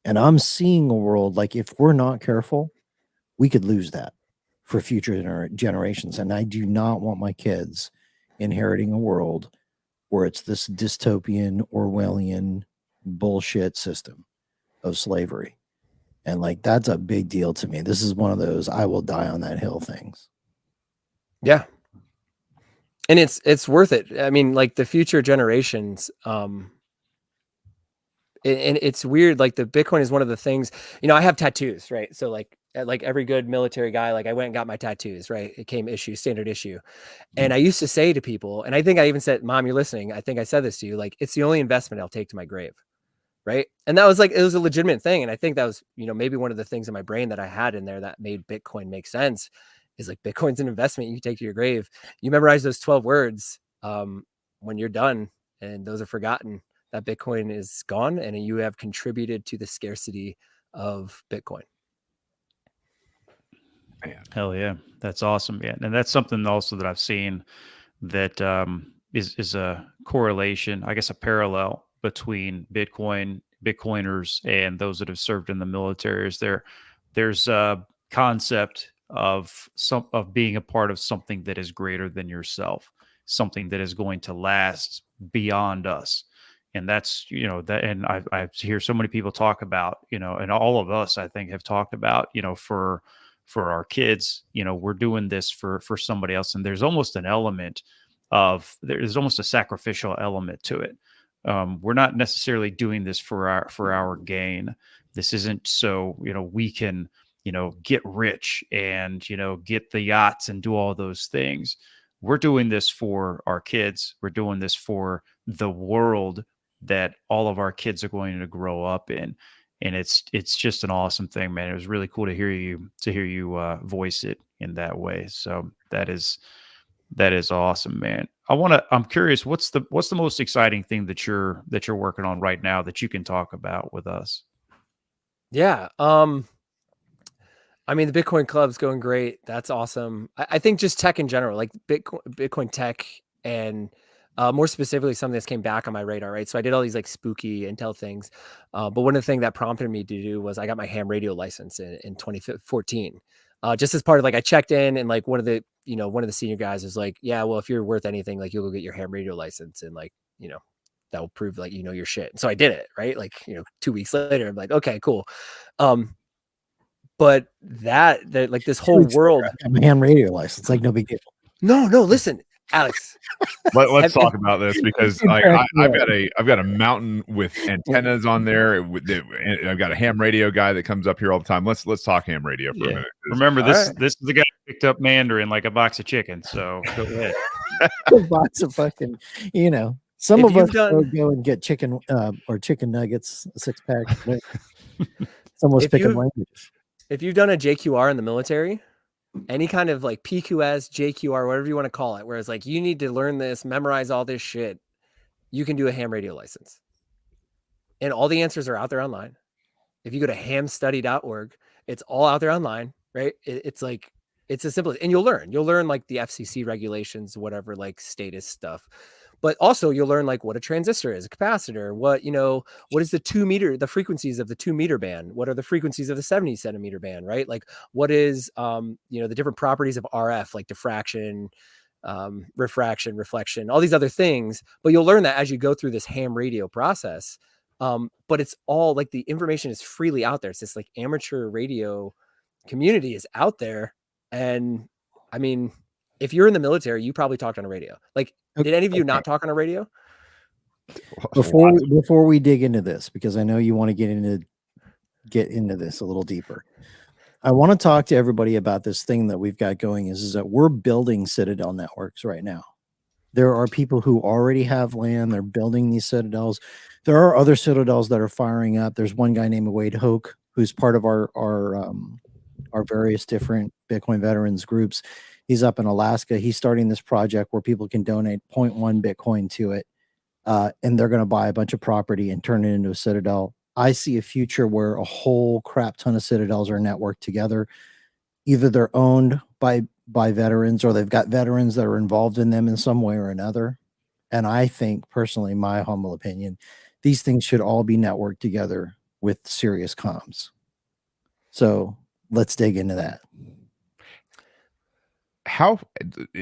And I'm seeing a world like if we're not careful, we could lose that for future generations. And I do not want my kids inheriting a world where it's this dystopian, Orwellian bullshit system of slavery. And like, that's a big deal to me. This is one of those I will die on that hill things. Yeah. And it's worth it. I mean, like the future generations, and it's weird. Like the Bitcoin is one of the things, you know, I have tattoos, right? So like every good military guy, like I went and got my tattoos, right? It came standard issue. And I used to say to people, and I think I even said, Mom, you're listening. I think I said this to you, like, it's the only investment I'll take to my grave. Right. And that was like, it was a legitimate thing. And I think that was, you know, maybe one of the things in my brain that I had in there that made Bitcoin make sense is like, Bitcoin's an investment you take to your grave. You memorize those 12 words when you're done and those are forgotten, that Bitcoin is gone and you have contributed to the scarcity of Bitcoin. Man. Hell yeah. That's awesome. Yeah. And that's something also that I've seen that is a correlation, I guess a parallel between Bitcoiners and those that have served in the military. Is there's a concept of being a part of something that is greater than yourself, something that is going to last beyond us. And that's, you know, that, and I hear so many people talk about, you know, and all of us, I think, have talked about, you know, for our kids, you know, we're doing this for somebody else. And there's almost an element of, there's almost a sacrificial element to it. We're not necessarily doing this for our gain. This isn't so, you know, we can, you know, get rich and, you know, get the yachts and do all those things. We're doing this for our kids. We're doing this for the world that all of our kids are going to grow up in. And it's just an awesome thing, man. It was really cool to hear you voice it in that way. So that is awesome, man. I'm curious, what's the most exciting thing that you're working on right now that you can talk about with us? Yeah. I mean, the Bitcoin Club's going great. That's awesome. I think just tech in general, like Bitcoin tech, and more specifically, something that's came back on my radar, right? So I did all these like spooky intel things. But one of the things that prompted me to do was I got my ham radio license in 2014. Just as part of like, I checked in and like one of the senior guys was like, yeah, well, if you're worth anything, like you'll go get your ham radio license and like, you know, that will prove like, you know, your shit. And so I did it, right? Like, you know, 2 weeks later, I'm like, okay, cool. But that like this whole world, I'm a ham radio license, like no big deal. No, listen, Alex. Let's talk about this because I've got a mountain with antennas on there. And I've got a ham radio guy that comes up here all the time. Let's talk ham radio for a minute. Remember, this is the guy who picked up Mandarin like a box of chicken. So go ahead. A box of fucking, you know, some of us go and get chicken or chicken nuggets, a 6-pack. Someone's picking languages. If you've done a JQR in the military, any kind of like PQS, JQR, whatever you want to call it, whereas like you need to learn this, memorize all this shit, you can do a ham radio license. And all the answers are out there online. If you go to hamstudy.org, it's all out there online, right? It's like, it's as simple as, and you'll learn like the FCC regulations, whatever, like status stuff. But also you'll learn like what a transistor is, a capacitor, what is the frequencies of the 2 meter band? What are the frequencies of the 70 centimeter band, right? Like what is, the different properties of RF, like diffraction, refraction, reflection, all these other things. But you'll learn that as you go through this ham radio process. But it's all like the information is freely out there. It's this like amateur radio community is out there. And I mean, if you're in the military, you probably talked on a radio. Like, did any of you not talk on a radio? Before we dig into this, because I know you want to get into this a little deeper, I want to talk to everybody about this thing that we've got going is that we're building Citadel networks right now. There are people who already have land. They're building these Citadels. There are other Citadels that are firing up. There's one guy named Wade Hoke, who's part of our various different Bitcoin veterans groups. He's up in Alaska. He's starting this project where people can donate 0.1 Bitcoin to it. And they're going to buy a bunch of property and turn it into a Citadel. I see a future where a whole crap ton of Citadels are networked together. Either they're owned by veterans or they've got veterans that are involved in them in some way or another. And I think, personally, my humble opinion, these things should all be networked together with serious comms. So let's dig into that. How,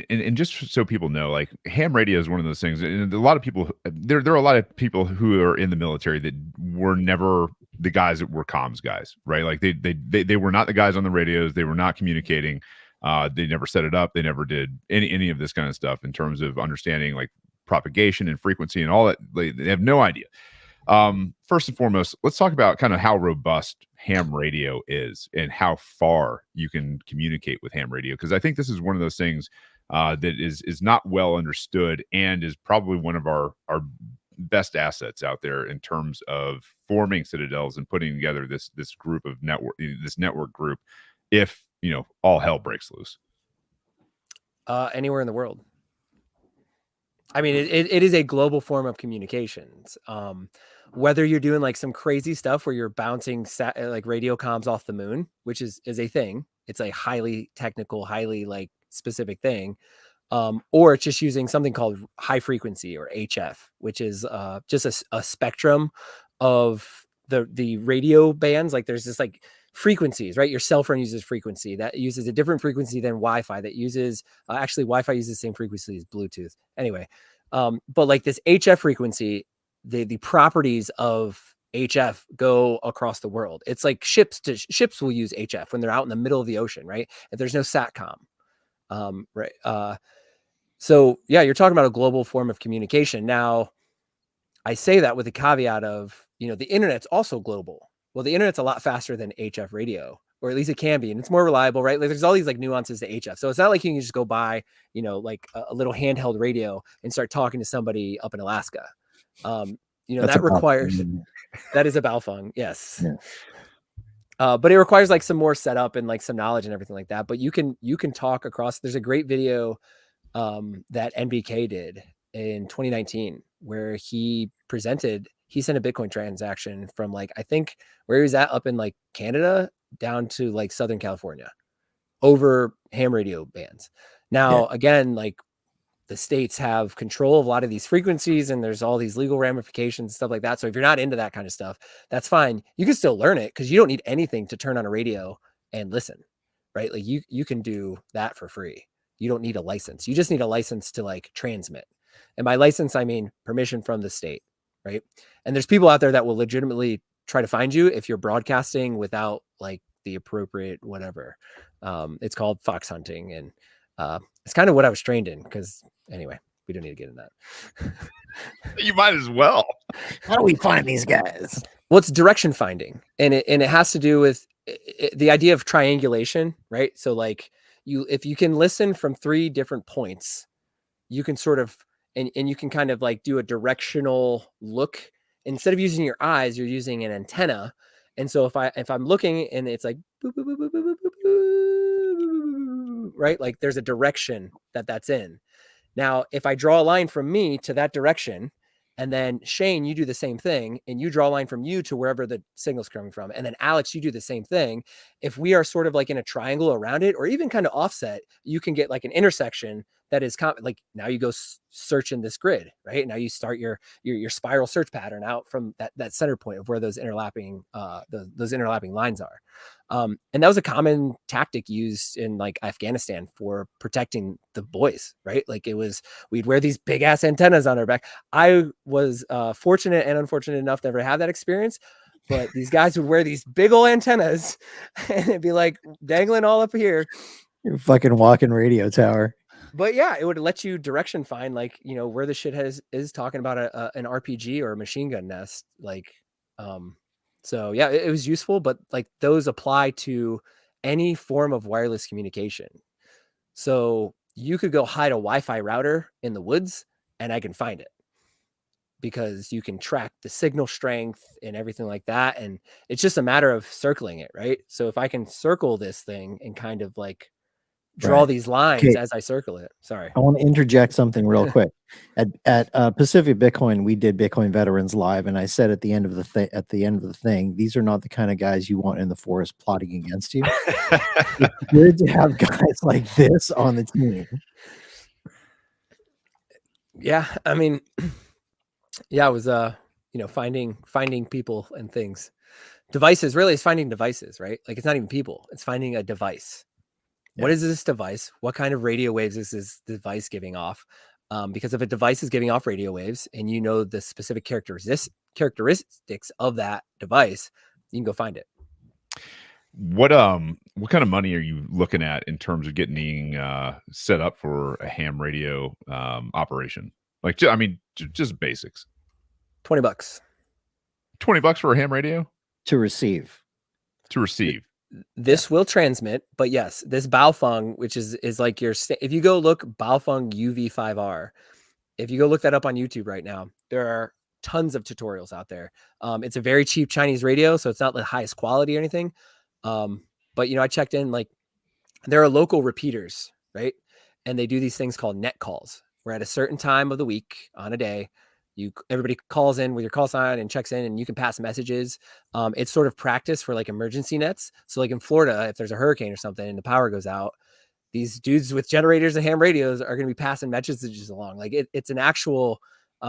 and just so people know, like ham radio is one of those things, and a lot of people, there are a lot of people who are in the military that were never the guys that were comms guys, right? Like they were not the guys on the radios. They were not communicating. They never set it up. They never did any of this kind of stuff in terms of understanding like propagation and frequency and all that. They have no idea. First and foremost, let's talk about kind of how robust ham radio is and how far you can communicate with ham radio, because I think this is one of those things that is not well understood and is probably one of our best assets out there in terms of forming Citadels and putting together this group of network group if all hell breaks loose. Anywhere in the world. I mean, it is a global form of communications. Whether you're doing like some crazy stuff where you're bouncing like radio comms off the moon, which is a thing. It's a highly technical, highly like specific thing. Or it's just using something called high frequency or HF, which is just a spectrum of the radio bands. Like there's this like frequencies, right? Your cell phone uses frequency that uses a different frequency than Wi-Fi that uses actually Wi-Fi uses the same frequency as Bluetooth. Anyway, but like this HF frequency, the properties of HF go across the world. It's like ships will use HF when they're out in the middle of the ocean, right? If there's no SATCOM, right? So yeah, you're talking about a global form of communication. Now, I say that with the caveat of, the internet's also global. Well, the internet's a lot faster than HF radio, or at least it can be, and it's more reliable, right? Like there's all these like nuances to HF. So it's not like you can just go buy, like a little handheld radio and start talking to somebody up in Alaska. That requires, that is a Baofeng. Yes. Yeah. But it requires like some more setup and like some knowledge and everything like that. But you can talk across. There's a great video that NBK did in 2019 where he sent a Bitcoin transaction from like, I think where he was at up in like Canada down to like Southern California over ham radio bands. Now, again, like the states have control of a lot of these frequencies and there's all these legal ramifications, stuff like that. So if you're not into that kind of stuff, that's fine. You can still learn it because you don't need anything to turn on a radio and listen, right? Like you can do that for free. You don't need a license. You just need a license to like transmit. And by license, I mean permission from the state, right? And there's people out there that will legitimately try to find you if you're broadcasting without like the appropriate whatever. It's called fox hunting. And it's kind of what I was trained in because anyway, we don't need to get in that. You might as well. How do we find these guys? Well, it's direction finding. And it has to do with the idea of triangulation, right? So like if you can listen from 3 different points, you can sort of, and you can kind of like do a directional look. Instead of using your eyes, you're using an antenna. And so if I'm looking and it's like, boop, boop, boop, boop, boop, boop, boop, right? Like there's a direction that's in. Now, if I draw a line from me to that direction, and then Shane, you do the same thing, and you draw a line from you to wherever the signal's coming from. And then Alex, you do the same thing. If we are sort of like in a triangle around it, or even kind of offset, you can get like an intersection that is like now you go search in this grid, right? Now you start your spiral search pattern out from that center point of where those interlapping lines are. And that was a common tactic used in like Afghanistan for protecting the boys, right? Like we'd wear these big ass antennas on our back. I was fortunate and unfortunate enough to never have that experience, but these guys would wear these big old antennas and it'd be like dangling all up here. You're fucking walking radio tower. But yeah, it would let you direction find, like, you know, where the shit is talking about an RPG or a machine gun nest. Like, so yeah, it was useful, but like those apply to any form of wireless communication. So you could go hide a Wi-Fi router in the woods and I can find it because you can track the signal strength and everything like that. And it's just a matter of circling it, right? So if I can circle this thing and kind of like draw these lines as I circle it. Sorry. I want to interject something real quick. At Pacific Bitcoin, we did Bitcoin Veterans Live, and I said at the end of the thing, these are not the kind of guys you want in the forest plotting against you. It's good to have guys like this on the team. Yeah, I mean, yeah, it was you know, finding people and things. Devices, really, it's finding devices, right? Like it's not even people, it's finding a device. What is this device? What kind of radio waves is this device giving off? Because if a device is giving off radio waves and you know the specific characteristics of that device, you can go find it. What kind of money are you looking at in terms of getting set up for a ham radio operation? Like, I mean, just basics. $20. $20 for a ham radio to receive. This will transmit, but yes, this Baofeng, which is like if you go look Baofeng UV5R, if you go look that up on YouTube right now, there are tons of tutorials out there. It's a very cheap Chinese radio, so it's not the highest quality or anything. But you know, I checked in, like there are local repeaters, right? And they do these things called net calls, where at a certain time of the week on a day, everybody calls in with your call sign and checks in and you can pass messages. It's sort of practice for like emergency nets. So like in Florida, if there's a hurricane or something and the power goes out, these dudes with generators and ham radios are going to be passing messages along. Like it's an actual,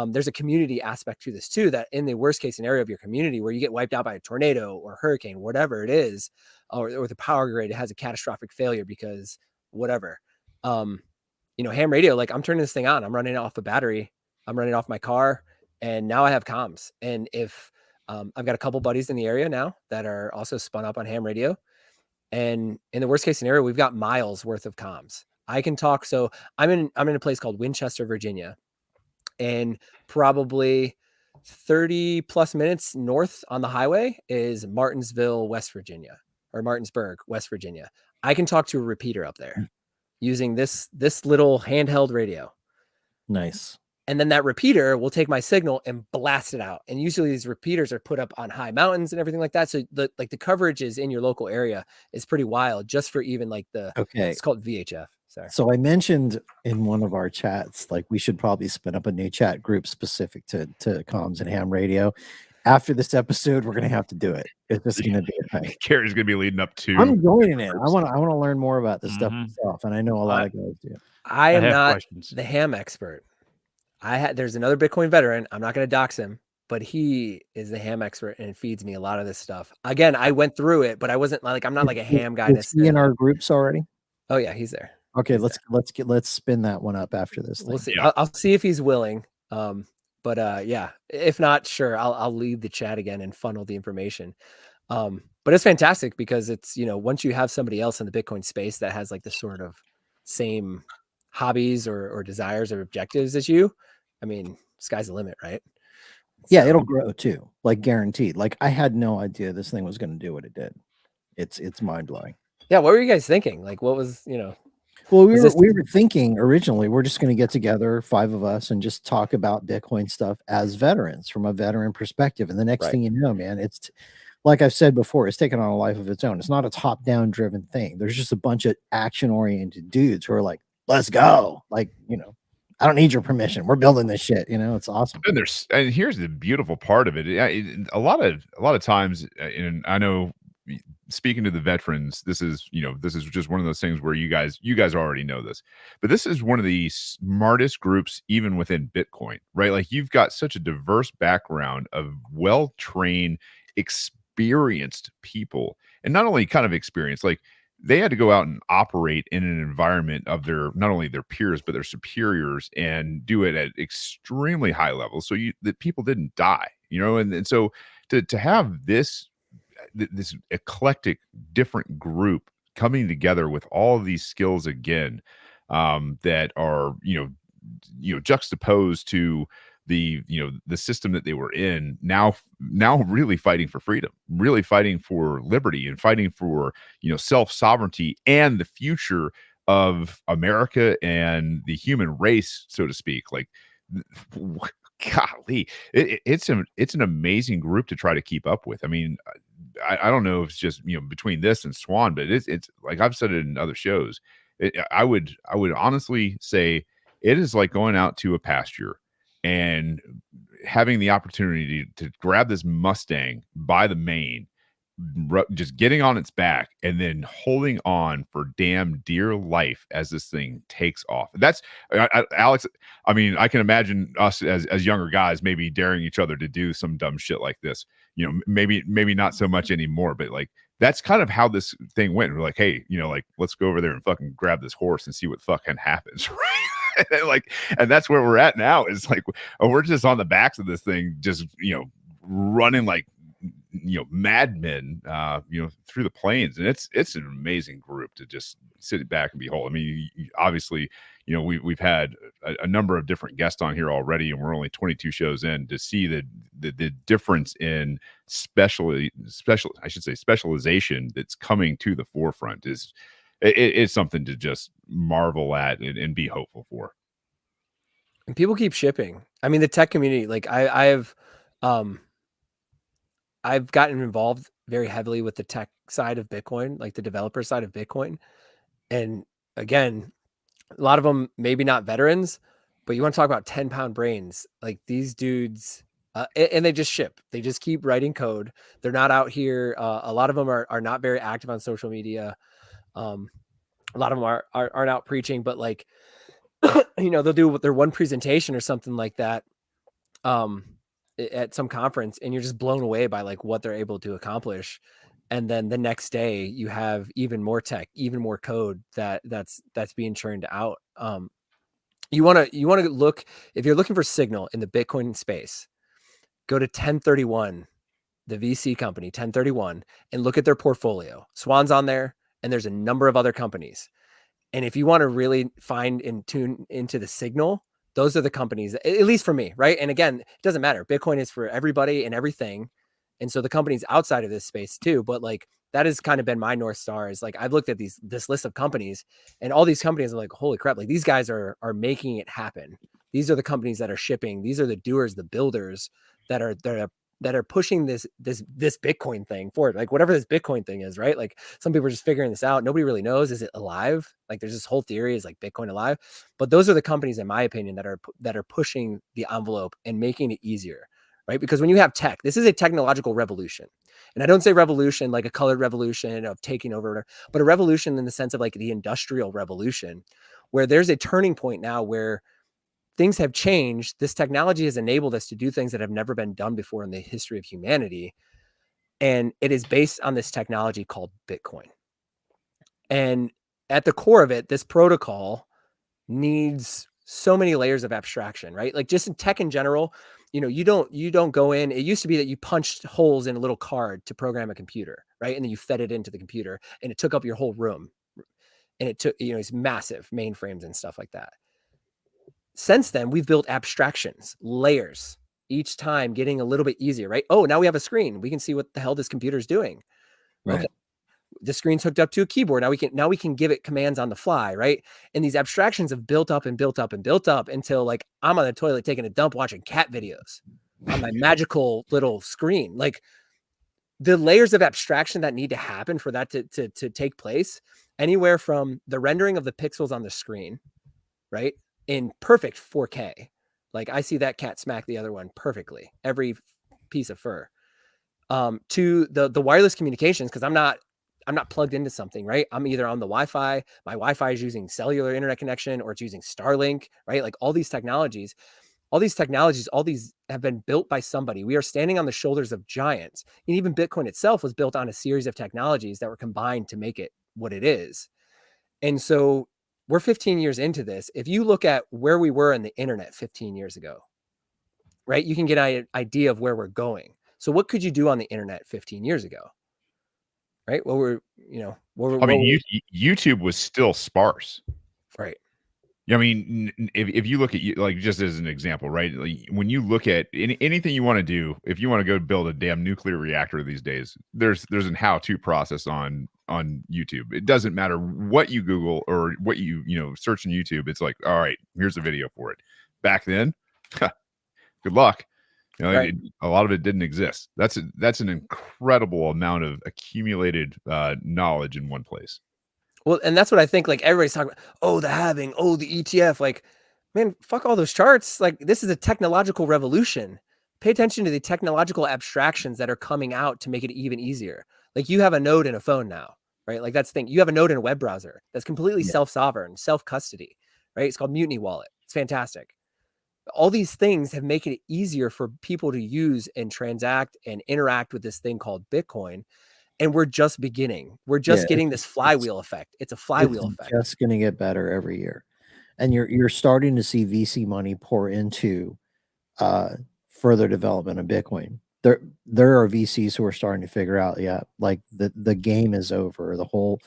there's a community aspect to this too, that in the worst case scenario of your community where you get wiped out by a tornado or hurricane, whatever it is, or the power grid has a catastrophic failure because whatever, you know, ham radio, like I'm turning this thing on, I'm running it off a battery, I'm running off my car, and now I have comms. And if I've got a couple buddies in the area now that are also spun up on ham radio, and in the worst case scenario, we've got miles worth of comms. I can talk. So I'm in a place called Winchester, Virginia, and probably 30 plus minutes north on the highway is Martinsville, West Virginia, or Martinsburg, West Virginia. I can talk to a repeater up there using this little handheld radio. Nice. And then that repeater will take my signal and blast it out. And usually these repeaters are put up on high mountains and everything like that. So the coverage is in your local area is pretty wild, just for even like it's called VHF. Sorry. So I mentioned in one of our chats, like we should probably spin up a new chat group specific to comms and ham radio. After this episode, we're going to have to do it. It's just going to be a thing. Gary's going to be leading up to. I'm joining it. I want to learn more about this stuff myself. And I know a lot of guys do. I am not the ham expert. There's another Bitcoin veteran. I'm not going to dox him, but he is the ham expert and feeds me a lot of this stuff. Again, I went through it, but I wasn't like, I'm not like a ham guy. Is he in our groups already? Oh yeah, he's there. Okay, let's spin that one up after this. We'll see. Yeah. I'll see if he's willing. But yeah, if not, sure, I'll lead the chat again and funnel the information. But it's fantastic because it's, you know, once you have somebody else in the Bitcoin space that has like the sort of same hobbies or desires or objectives as you, I mean, sky's the limit, right? Yeah, it'll grow too, like guaranteed. Like I had no idea this thing was going to do what it did. It's mind blowing. Yeah, what were you guys thinking? Like, what was, you know? Well, we were thinking originally we're just going to get together, 5 of us, and just talk about Bitcoin stuff as veterans from a veteran perspective. And the next thing you know, man, it's like I've said before, it's taken on a life of its own. It's not a top-down driven thing. There's just a bunch of action-oriented dudes who are like, let's go. Like, you know, I don't need your permission. We're building this shit. You know, it's awesome. And here's the beautiful part of it. A lot of times, and I know speaking to the veterans, this is just one of those things where you guys already know this, but this is one of the smartest groups even within Bitcoin, right? Like, you've got such a diverse background of well-trained, experienced people, and not only kind of experienced, like, they had to go out and operate in an environment of their, not only their peers, but their superiors, and do it at extremely high levels. So that people didn't die, and so to have this eclectic, different group coming together with all of these skills again, that are, juxtaposed to the system that they were in, now really fighting for freedom, really fighting for liberty, and fighting for self-sovereignty and the future of America and the human race, so to speak. Like, golly, it's an amazing group to try to keep up with. I mean, I don't know if it's just between this and Swan, but it's like I've said it in other shows. I would honestly say it is like going out to a pasture and having the opportunity to grab this Mustang by the mane, just getting on its back, and then holding on for damn dear life as this thing takes off. That's Alex. I mean, I can imagine us as younger guys maybe daring each other to do some dumb shit like this. Maybe not so much anymore, but like, that's kind of how this thing went. We're like, hey, like, let's go over there and fucking grab this horse and see what fucking happens, right? and that's where we're at now. Is like, we're just on the backs of this thing, just running like madmen, through the plains, and it's an amazing group to just sit back and behold. I mean, obviously, we've had a number of different guests on here already, and we're only 22 shows in. To see the difference in specialization that's coming to the forefront it's something to just marvel at and be hopeful for. And people keep shipping. I mean, the tech community, like I've gotten involved very heavily with the tech side of Bitcoin, like the developer side of Bitcoin. And again, a lot of them, maybe not veterans, but you want to talk about 10-pound brains, like these dudes, and they just ship. They just keep writing code. They're not out here. A lot of them are not very active on social media. A lot of them aren't out preaching, but like, they'll do their one presentation or something like that at some conference, and you're just blown away by like what they're able to accomplish. And then the next day you have even more tech, even more code that's being churned out. You want to look, if you're looking for signal in the Bitcoin space, go to 1031, the VC company 1031, and look at their portfolio. Swan's on there, and there's a number of other companies. And if you want to really find and tune into the signal, those are the companies, at least for me, right? And again, it doesn't matter. Bitcoin is for everybody and everything. And so the companies outside of this space too, but like, that has kind of been my North Star. Is like, I've looked at this list of companies, and all these companies are like, holy crap, like these guys are making it happen. These are the companies that are shipping. These are the doers, the builders that are pushing this Bitcoin thing forward. Like whatever this Bitcoin thing is, right? Like some people are just figuring this out. Nobody really knows. Is it alive? Like there's this whole theory, is like Bitcoin alive? But those are the companies, in my opinion, that are pushing the envelope and making it easier, right? Because when you have tech, this is a technological revolution. And I don't say revolution like a colored revolution of taking over, but a revolution in the sense of like the industrial revolution, where there's a turning point now where things have changed. This technology has enabled us to do things that have never been done before in the history of humanity. And it is based on this technology called Bitcoin. And at the core of it, this protocol needs so many layers of abstraction, right? Like just in tech in general, you don't go in. It used to be that you punched holes in a little card to program a computer, right? And then you fed it into the computer, and it took up your whole room. And it took, these massive mainframes and stuff like that. Since then, we've built abstractions, layers, each time getting a little bit easier, right? Oh, now we have a screen. We can see what the hell this computer is doing. Right. Okay. The screen's hooked up to a keyboard. Now we can give it commands on the fly, right? And these abstractions have built up and built up and built up until like I'm on the toilet taking a dump watching cat videos on my magical little screen. Like the layers of abstraction that need to happen for that to take place, anywhere from the rendering of the pixels on the screen, right? In perfect 4K. Like I see that cat smack the other one perfectly, every piece of fur, to the wireless communications. Cause I'm not not plugged into something, right? I'm either on the Wi-Fi, my Wi-Fi is using cellular internet connection, or it's using Starlink, right? Like all these technologies have been built by somebody. We are standing on the shoulders of giants. And even Bitcoin itself was built on a series of technologies that were combined to make it what it is. And so we're 15 years into this. If you look at where we were in the internet 15 years ago, right, you can get an idea of where we're going. So what could you do on the internet 15 years ago? Right? What were, I mean, YouTube was still sparse. Right. I mean, if you look at, like, just as an example, right? Like, when you look at anything you want to do, if you want to go build a damn nuclear reactor these days, there's an how-to process on YouTube. It doesn't matter what you Google or what you search on YouTube. It's like, all right, here's a video for it. Back then, good luck. Right. A lot of it didn't exist. That's an incredible amount of accumulated knowledge in one place. Well, and that's what I think, like, everybody's talking about, oh, the halving, oh, the ETF. Like, man, fuck all those charts. Like, this is a technological revolution. Pay attention to the technological abstractions that are coming out to make it even easier. Like, you have a node in a phone now, right? Like, that's the thing. You have a node in a web browser that's completely self-sovereign, self-custody, right? It's called Mutiny Wallet. It's fantastic. All these things have made it easier for people to use and transact and interact with this thing called Bitcoin. And we're just beginning. We're just getting this flywheel effect. It's a flywheel effect. Just going to get better every year. And you're starting to see VC money pour into further development of Bitcoin. There are VCs who are starting to figure out, like the game is over. The whole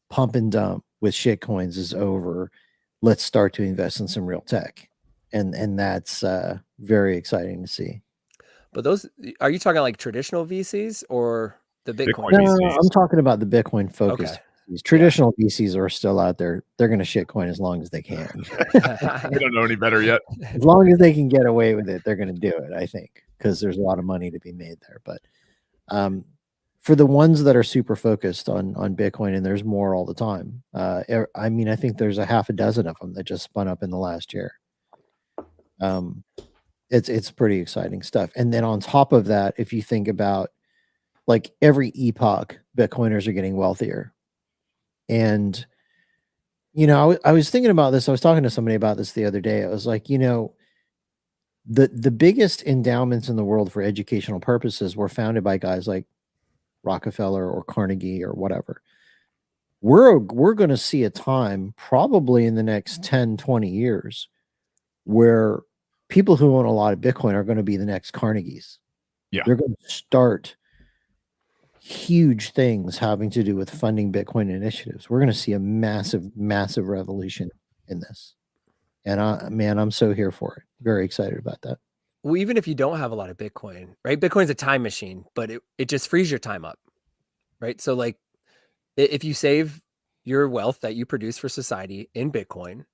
pump and dump with shit coins is over. Let's start to invest in some real tech. And that's very exciting to see. But those, are you talking like traditional VCs or the Bitcoin? No, I'm talking about the Bitcoin focused. Okay. Traditional VCs are still out there. They're going to shitcoin as long as they can. We don't know any better yet. As long as they can get away with it, they're going to do it, I think, because there's a lot of money to be made there. But for the ones that are super focused on Bitcoin, and there's more all the time. I mean, I think there's a half a dozen of them that just spun up in the last year. It's pretty exciting stuff. And then on top of that, if you think about, like, every epoch, Bitcoiners are getting wealthier. And, I was thinking about this. I was talking to somebody about this the other day. I was like, the biggest endowments in the world for educational purposes were founded by guys like Rockefeller or Carnegie or whatever. We're going to see a time probably in the next 10, 20 years where people who own a lot of Bitcoin are going to be the next Carnegies. Yeah. They're going to start huge things having to do with funding Bitcoin initiatives. We're going to see a massive, massive revolution in this. And I'm so here for it. Very excited about that. Well, even if you don't have a lot of Bitcoin, right? Bitcoin's a time machine, but it just frees your time up, right? So, like, if you save your wealth that you produce for society in Bitcoin,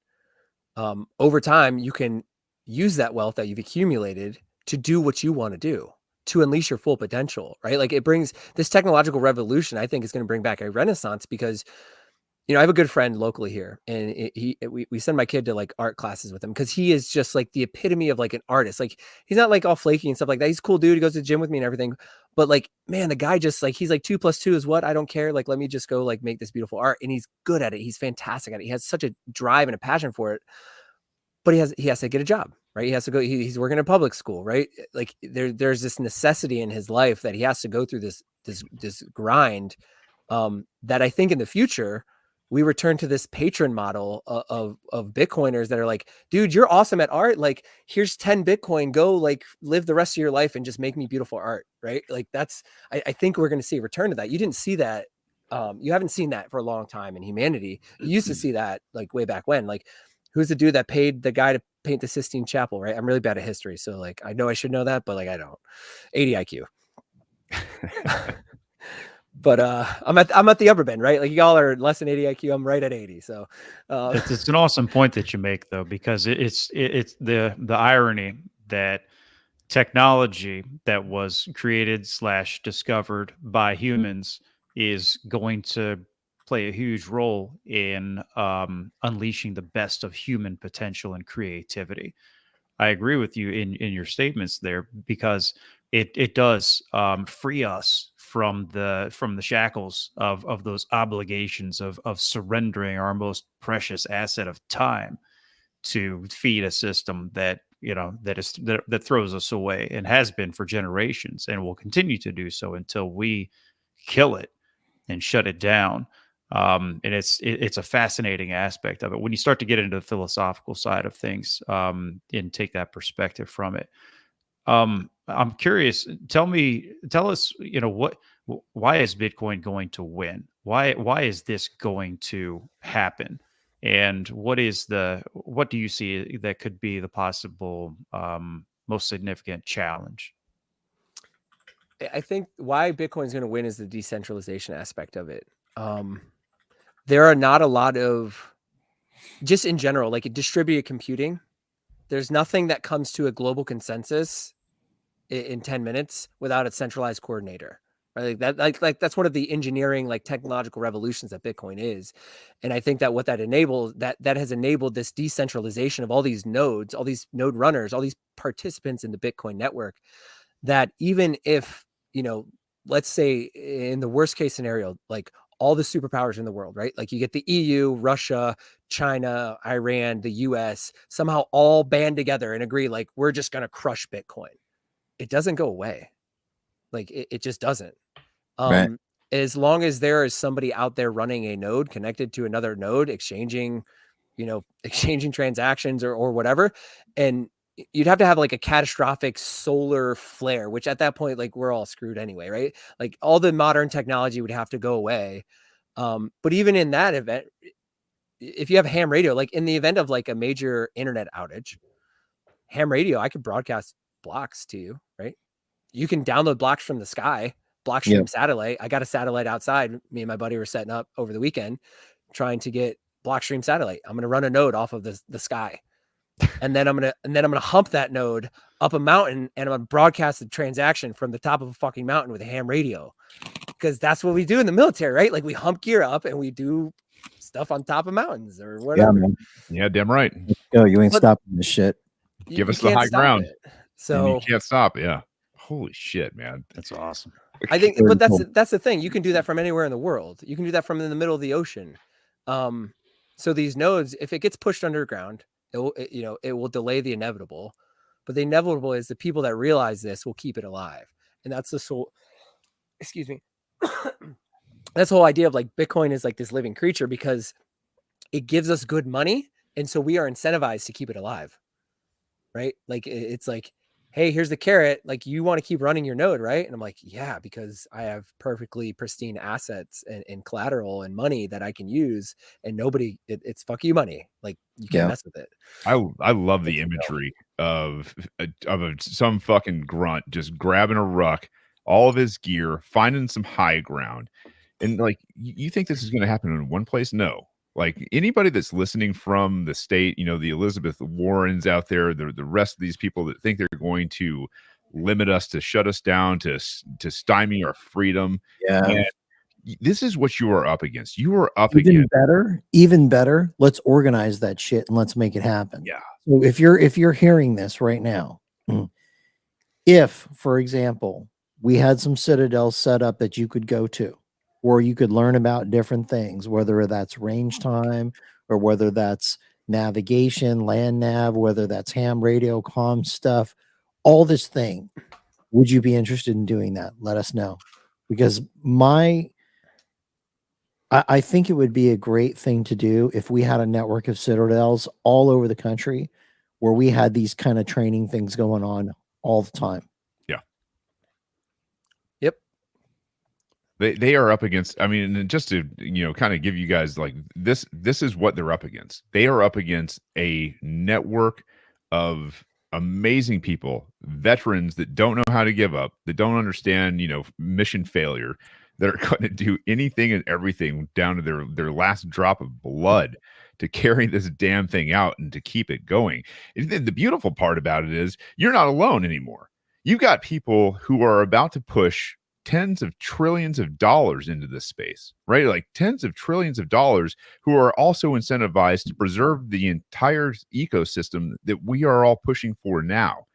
over time, you can use that wealth that you've accumulated to do what you want to do, to unleash your full potential, right? Like, it brings this technological revolution, I think, is going to bring back a renaissance because, I have a good friend locally here, and we send my kid to, like, art classes with him because he is just like the epitome of, like, an artist. Like, he's not, like, all flaky and stuff like that. He's a cool dude. He goes to the gym with me and everything. But, like, man, the guy just, like, he's like 2 + 2 is what? I don't care. Like, let me just go, like, make this beautiful art. And he's good at it. He's fantastic at it. He has such a drive and a passion for it. But he has to get a job, right? He has to go. He's working in public school, right? Like, there's this necessity in his life that he has to go through this grind. That I think in the future we return to this patron model of Bitcoiners that are like, dude, you're awesome at art. Like, here's 10 Bitcoin. Go, like, live the rest of your life and just make me beautiful art, right? Like, that's I think we're going to see a return to that. You didn't see that. You haven't seen that for a long time in humanity. You used to see that, like, way back when. Like, who's the dude that paid the guy to paint the Sistine Chapel, right? I'm really bad at history, so, like, I know I should know that, but, like, I don't. 80 IQ. But I'm at the upper bend, right? Like, y'all are less than 80 IQ. I'm right at 80. So it's an awesome point that you make, though, because it's the irony that technology that was created / discovered by humans is going to play a huge role in unleashing the best of human potential and creativity. I agree with you in your statements there, because it does free us from the shackles of those obligations of surrendering our most precious asset of time to feed a system that that throws us away, and has been for generations, and will continue to do so until we kill it and shut it down. And it's a fascinating aspect of it when you start to get into the philosophical side of things, and take that perspective from it. I'm curious. Tell us, why is Bitcoin going to win? Why is this going to happen? And what do you see that could be the possible most significant challenge? I think why Bitcoin is going to win is the decentralization aspect of it. There are not a lot of, just in general, like distributed computing. There's nothing that comes to a global consensus in 10 minutes without a centralized coordinator. Right? Like that's one of the engineering, like technological revolutions that Bitcoin is. And I think that what that enables, that has enabled this decentralization of all these nodes, all these node runners, all these participants in the Bitcoin network, that even if, let's say in the worst case scenario, like all the superpowers in the world, right? Like you get the EU, Russia, China, Iran, the US, somehow all band together and agree, like, we're just going to crush Bitcoin. It doesn't go away. Like it just doesn't. Right. As long as there is somebody out there running a node connected to another node, exchanging transactions or whatever. And you'd have to have like a catastrophic solar flare, which at that point, like we're all screwed anyway, right? Like all the modern technology would have to go away. But even in that event, if you have ham radio, like in the event of like a major internet outage, ham radio, I could broadcast blocks to you, right? You can download blocks from the sky, Blockstream satellite. I got a satellite outside. Me and my buddy were setting up over the weekend, trying to get Blockstream satellite. I'm going to run a node off of the sky. And then I'm gonna hump that node up a mountain, and I'm gonna broadcast the transaction from the top of a fucking mountain with a ham radio, because that's what we do in the military, right? Like we hump gear up and we do stuff on top of mountains or whatever. Yeah, man. Yeah, damn right. Yo, you ain't stopping this shit. Give us the high ground. So and you can't stop. Yeah. Holy shit, man. That's awesome. I think, but that's the thing. You can do that from anywhere in the world. You can do that from in the middle of the ocean. So these nodes, if it gets pushed underground, it will delay the inevitable, but the inevitable is the people that realize this will keep it alive. And that's the soul. Excuse me. That's the whole idea of like Bitcoin is like this living creature, because it gives us good money. And so we are incentivized to keep it alive. Right. Like it's like, hey, here's the carrot. Like, you want to keep running your node, right? And I'm like, yeah, because I have perfectly pristine assets and collateral and money that I can use, and nobody, it's fuck you money. Like, you can't mess with it. I love the imagery of some fucking grunt just grabbing a ruck, all of his gear, finding some high ground. And like, you think this is going to happen in one place? No. Like anybody that's listening from the state, the Elizabeth Warrens out there, the rest of these people that think they're going to limit us, to shut us down, to stymie our freedom. Yeah. And this is what you are up against. You are up even better. Let's organize that shit and let's make it happen. Yeah. So if you're hearing this right now, if, for example, we had some citadels set up that you could go to, or you could learn about different things, whether that's range time or whether that's navigation, land nav, whether that's ham radio, comm stuff, all this thing. Would you be interested in doing that? Let us know, because I think it would be a great thing to do if we had a network of citadels all over the country where we had these kind of training things going on all the time. They are up against, I mean, just to, kind of give you guys like this is what they're up against. They are up against a network of amazing people, veterans that don't know how to give up, that don't understand, mission failure, that are going to do anything and everything down to their last drop of blood to carry this damn thing out and to keep it going. And the beautiful part about it is you're not alone anymore. You've got people who are about to push tens of trillions of dollars into this space, right? Like tens of trillions of dollars, who are also incentivized to preserve the entire ecosystem that we are all pushing for now.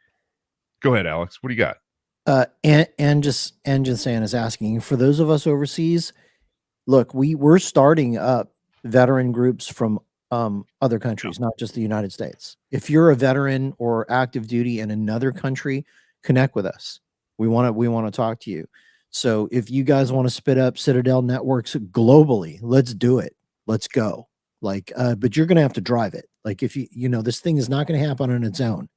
Go ahead, Alex. What do you got? And just San is asking, for those of us overseas, look, we're starting up veteran groups from other countries, not just the United States. If you're a veteran or active duty in another country, connect with us. We want to talk to you. So if you guys want to spit up Citadel networks globally, let's do it. Let's go. Like, but you're gonna have to drive it. Like, if this thing is not going to happen on its own.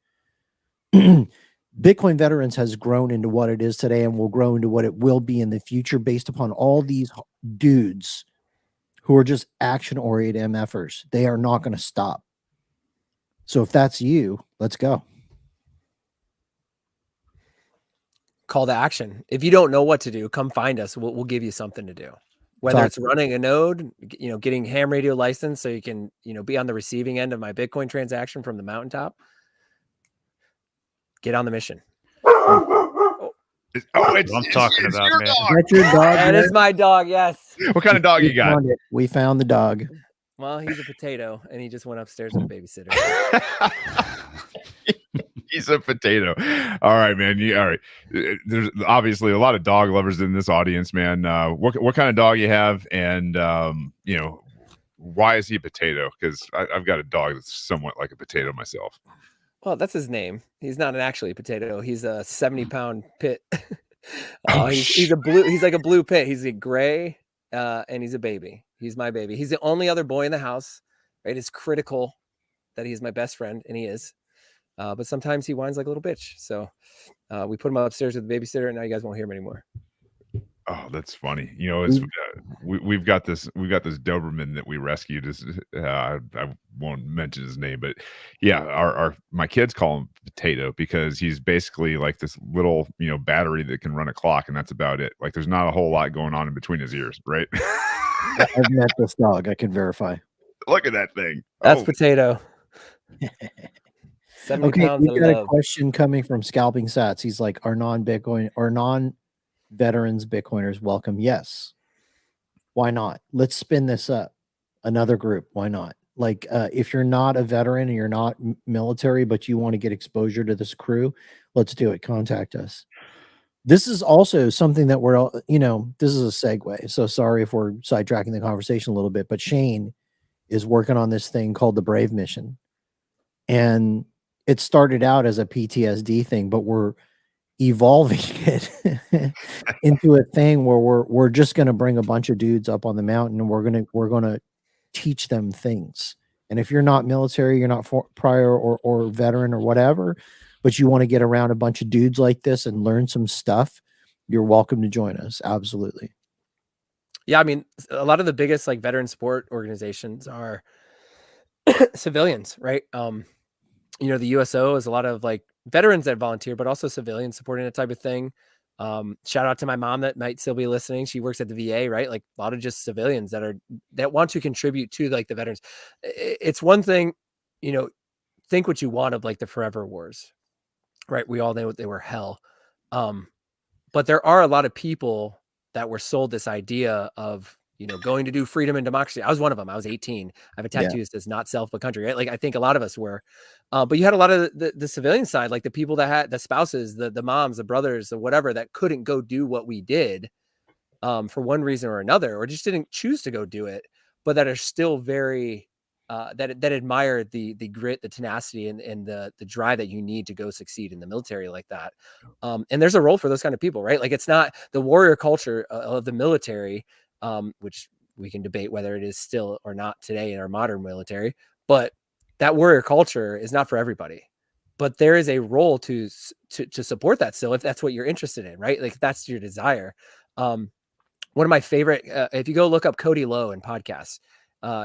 Bitcoin Veterans has grown into what it is today and will grow into what it will be in the future based upon all these dudes who are just action-oriented MFers. They are not going to stop. So if that's you, let's go. Call to action. If you don't know what to do, come find us. We'll give you something to do. Whether it's running a node, getting ham radio license so you can, be on the receiving end of my Bitcoin transaction from the mountaintop. Get on the mission. It's I'm talking about, your man. dog. That's your dog. That is my dog. Yes. What kind of dog you got? We found the dog. Well, he's a potato, and he just went upstairs with a babysitter. He's a potato. All right, man. All right. There's obviously a lot of dog lovers in this audience, man. What kind of dog you have, and why is he a potato? Because I've got a dog that's somewhat like a potato myself. Well, that's his name. He's not actually a potato. He's a 70-pound pit. He's a blue. He's like a blue pit. He's a gray, and he's a baby. He's my baby. He's the only other boy in the house. Right? It's critical that he's my best friend, and he is. But sometimes he whines like a little bitch. So we put him upstairs with the babysitter, and now you guys won't hear him anymore. Oh, that's funny. It's we've got this Doberman that we rescued. I won't mention his name, but yeah, my kids call him Potato because he's basically like this little battery that can run a clock, and that's about it. Like, there's not a whole lot going on in between his ears, right? I've met this dog. I can verify. Look at that thing. That's Potato. 70 Okay, pounds we of got a love. question coming from Scalping Sats. He's like, are non-Bitcoin or non-veterans Bitcoiners welcome? Yes. Why not? Let's spin this up. Another group. Why not? Like, if you're not a veteran and you're not military, but you want to get exposure to this crew, let's do it. Contact us. This is also something that we're, this is a segue. So sorry if we're sidetracking the conversation a little bit, but Shane is working on this thing called the Brave Mission. And it started out as a PTSD thing, but we're evolving it into a thing where we're just going to bring a bunch of dudes up on the mountain and we're going to teach them things. And if you're not military, you're not prior or veteran or whatever, but you want to get around a bunch of dudes like this and learn some stuff, you're welcome to join us. Absolutely. Yeah, I mean, a lot of the biggest like veteran support organizations are civilians, right? The USO is a lot of like veterans that volunteer, but also civilians supporting that type of thing. Shout out to my mom that might still be listening. She works at the VA, right? Like a lot of just civilians that want to contribute to like the veterans. It's one thing, think what you want of like the forever wars, right? We all know they were hell. But there are a lot of people that were sold this idea of, going to do freedom and democracy. I was one of them. I was 18. I have a tattoo that says not self, but country, right? Like, I think a lot of us were, but you had a lot of the civilian side, like the people that had the spouses, the moms, the brothers, or whatever, that couldn't go do what we did for one reason or another, or just didn't choose to go do it, but that are still very, that admire the grit, the tenacity, and the drive that you need to go succeed in the military like that. And there's a role for those kind of people, right? Like, it's not the warrior culture of the military, which we can debate whether it is still or not today in our modern military, but that warrior culture is not for everybody. But there is a role to support that still, if that's what you're interested in, right? Like, if that's your desire. One of my favorite, if you go look up Cody Lowe in podcasts,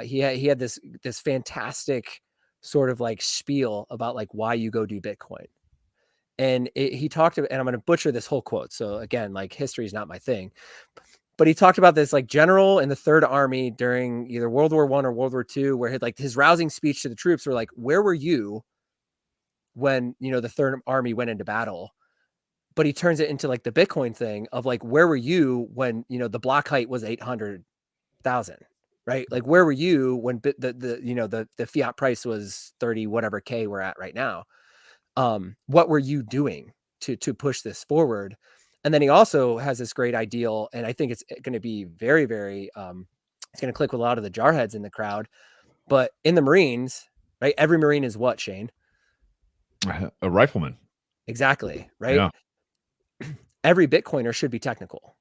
he had this fantastic sort of like spiel about like why you go do Bitcoin. And he talked about, and I'm going to butcher this whole quote. So again, like, history is not my thing, but he talked about this like general in the Third Army during either World War I or World War II, where his rousing speech to the troops were like, where were you when, the Third Army went into battle? But he turns it into like the Bitcoin thing of like, where were you when, the block height was 800,000, right? Like, where were you when the fiat price was 30, whatever K we're at right now? What were you doing to push this forward. And then he also has this great ideal, and I think it's going to be very, very, it's going to click with a lot of the jarheads in the crowd. But in the Marines, right? Every Marine is what, Shane? A rifleman. Exactly, right? Yeah. Every Bitcoiner should be technical.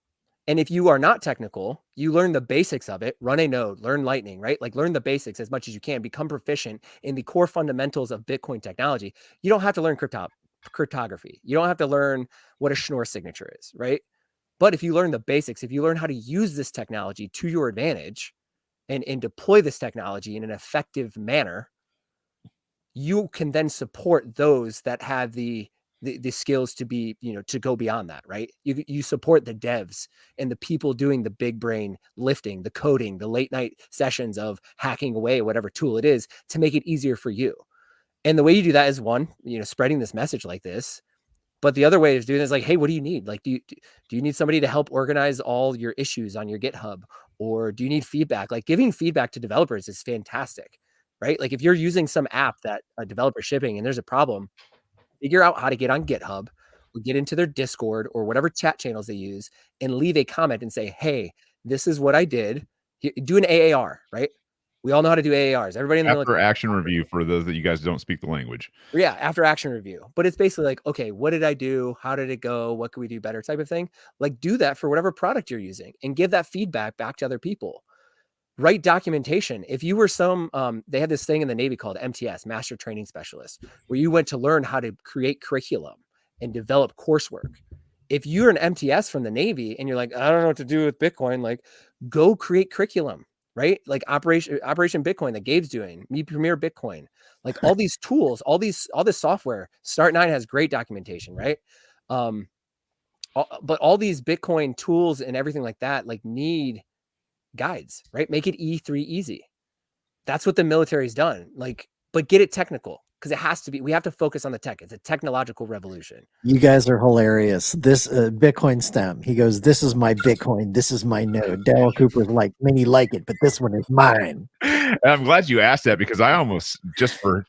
And if you are not technical, you learn the basics of it, run a node, learn Lightning, right? Like learn the basics as much as you can, become proficient in the core fundamentals of Bitcoin technology. You don't have to learn cryptography. You don't have to learn what a Schnorr signature is, right? But if you learn the basics, if you learn how to use this technology to your advantage and deploy this technology in an effective manner, you can then support those that have the skills to be, to go beyond that, right? You support the devs and the people doing the big brain lifting, the coding, the late night sessions of hacking away whatever tool it is to make it easier for you. And the way you do that is one, spreading this message like this. But the other way of doing it is like, hey, what do you need? Like, do you need somebody to help organize all your issues on your GitHub? Or do you need feedback? Like giving feedback to developers is fantastic, right? Like if you're using some app that a developer shipping and there's a problem, figure out how to get on GitHub or get into their Discord or whatever chat channels they use and leave a comment and say, hey, this is what I did. Do an AAR, right? We all know how to do AARs. Everybody in the After military. action review for those that you guys don't speak the language. Yeah, after action review. But it's basically like, okay, what did I do? How did it go? What can we do better type of thing? Like do that for whatever product you're using and give that feedback back to other people. Write documentation. If you were they had this thing in the Navy called MTS, Master Training Specialist, where you went to learn how to create curriculum and develop coursework. If you're an MTS from the Navy and you're like, I don't know what to do with Bitcoin, like go create curriculum, right? Like Operation Bitcoin that Gabe's doing, Me Premier Bitcoin, like all these tools, all this software. Start9 has great documentation, right? But all these Bitcoin tools and everything like that, like need guides, right? Make it E3 easy. That's what the military's done. Like, but get it technical because it has to be. We have to focus on the tech. It's a technological revolution. You guys are hilarious. This Bitcoin stem. He goes, "This is my Bitcoin. This is my node." Daryl Cooper's like, "Many like it, but this one is mine." And I'm glad you asked that because I almost just for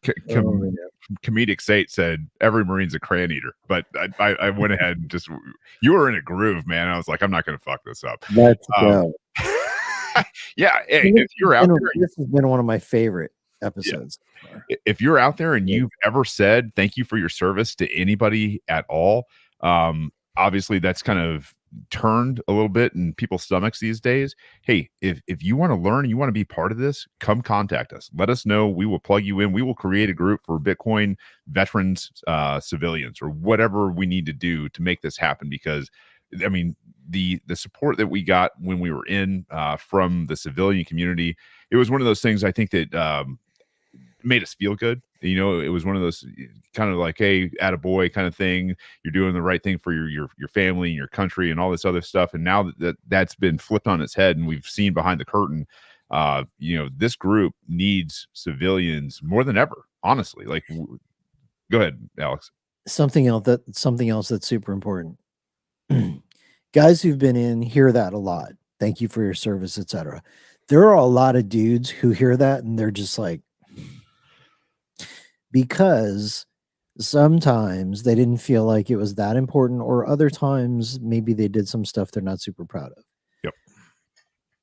comedic sake said every Marine's a crayon eater, but I went ahead and just you were in a groove, man. I was like, I'm not going to fuck this up. Let's go. Yeah, if you're out there, this has been one of my favorite episodes. Yeah. If you're out there and you've ever said thank you for your service to anybody at all, obviously that's kind of turned a little bit in people's stomachs these days. Hey, if you want to learn, you want to be part of this, come contact us. Let us know. We will plug you in. We will create a group for Bitcoin veterans, civilians, or whatever we need to do to make this happen. Because I mean, the support that we got when we were in from the civilian community, it was one of those things I think that made us feel good. You know, it was one of those kind of like, hey, attaboy kind of thing. You're doing the right thing for your family and your country and all this other stuff. And now that's been flipped on its head and we've seen behind the curtain, you know, this group needs civilians more than ever, honestly. Like, go ahead, Alex. Something else that's super important. Guys who've been in hear that a lot. Thank you for your service, etc. There are a lot of dudes who hear that and they're just like, because sometimes they didn't feel like it was that important, or other times maybe they did some stuff they're not super proud of. Yep.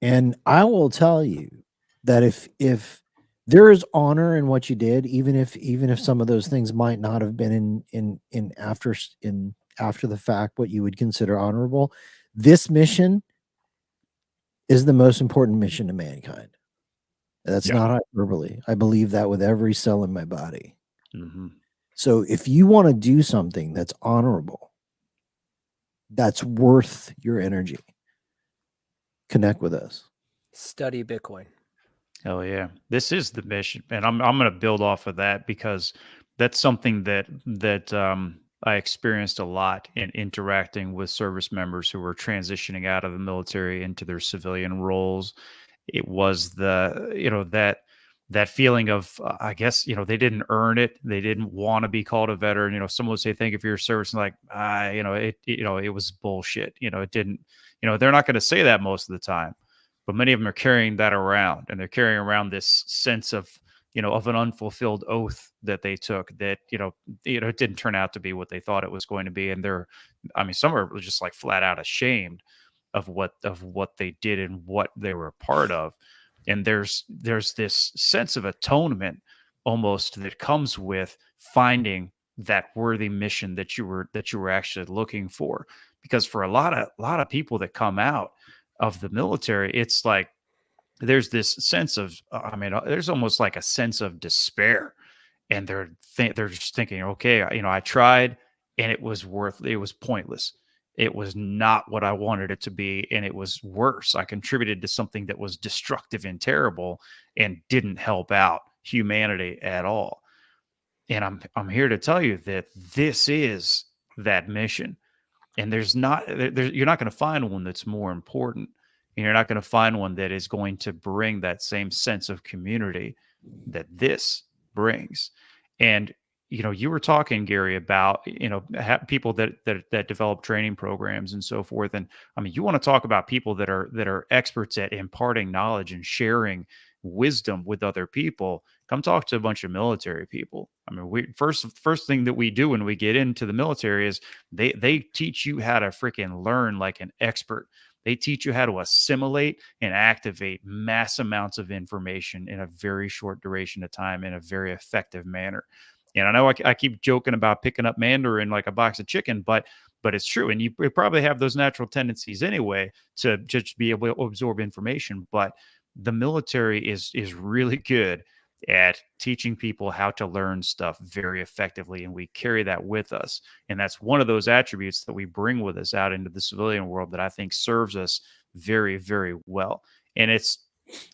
And I will tell you that if there is honor in what you did, even if some of those things might not have been in after the fact what you would consider honorable, this mission is the most important mission to mankind. That's not hyperbole. I believe that with every cell in my body. Mm-hmm. So if you want to do something that's honorable, that's worth your energy, connect with us. Study Bitcoin. Oh yeah, this is the mission, and I'm going to build off of that because that's something that I experienced a lot in interacting with service members who were transitioning out of the military into their civilian roles. It was that feeling of, I guess, they didn't earn it. They didn't want to be called a veteran. Someone would say, thank you for your service. And like, it was bullshit. It didn't, they're not going to say that most of the time, but many of them are carrying that around, and they're carrying around this sense of of an unfulfilled oath that they took that, it didn't turn out to be what they thought it was going to be. And some are just like flat out ashamed of what they did and what they were a part of. And there's this sense of atonement almost that comes with finding that worthy mission that you were actually looking for. Because for a lot of people that come out of the military, it's like there's this sense of, there's almost like a sense of despair, and they're just thinking, okay, I tried and it was pointless. It was not what I wanted it to be, and it was worse. I contributed to something that was destructive and terrible and didn't help out humanity at all. And I'm here to tell you that this is that mission. And you're not going to find one that's more important. And you're not going to find one that is going to bring that same sense of community that this brings. And, you were talking, Gary, about, people that develop training programs and so forth. And you want to talk about people that are experts at imparting knowledge and sharing wisdom with other people. Come talk to a bunch of military people. First thing that we do when we get into the military is they teach you how to freaking learn like an expert. They teach you how to assimilate and activate mass amounts of information in a very short duration of time in a very effective manner. And I know I keep joking about picking up Mandarin like a box of chicken, but it's true. And you probably have those natural tendencies anyway to just be able to absorb information. But the military is really good at teaching people how to learn stuff very effectively, and we carry that with us. And that's one of those attributes that we bring with us out into the civilian world that I think serves us very, very well. And it's,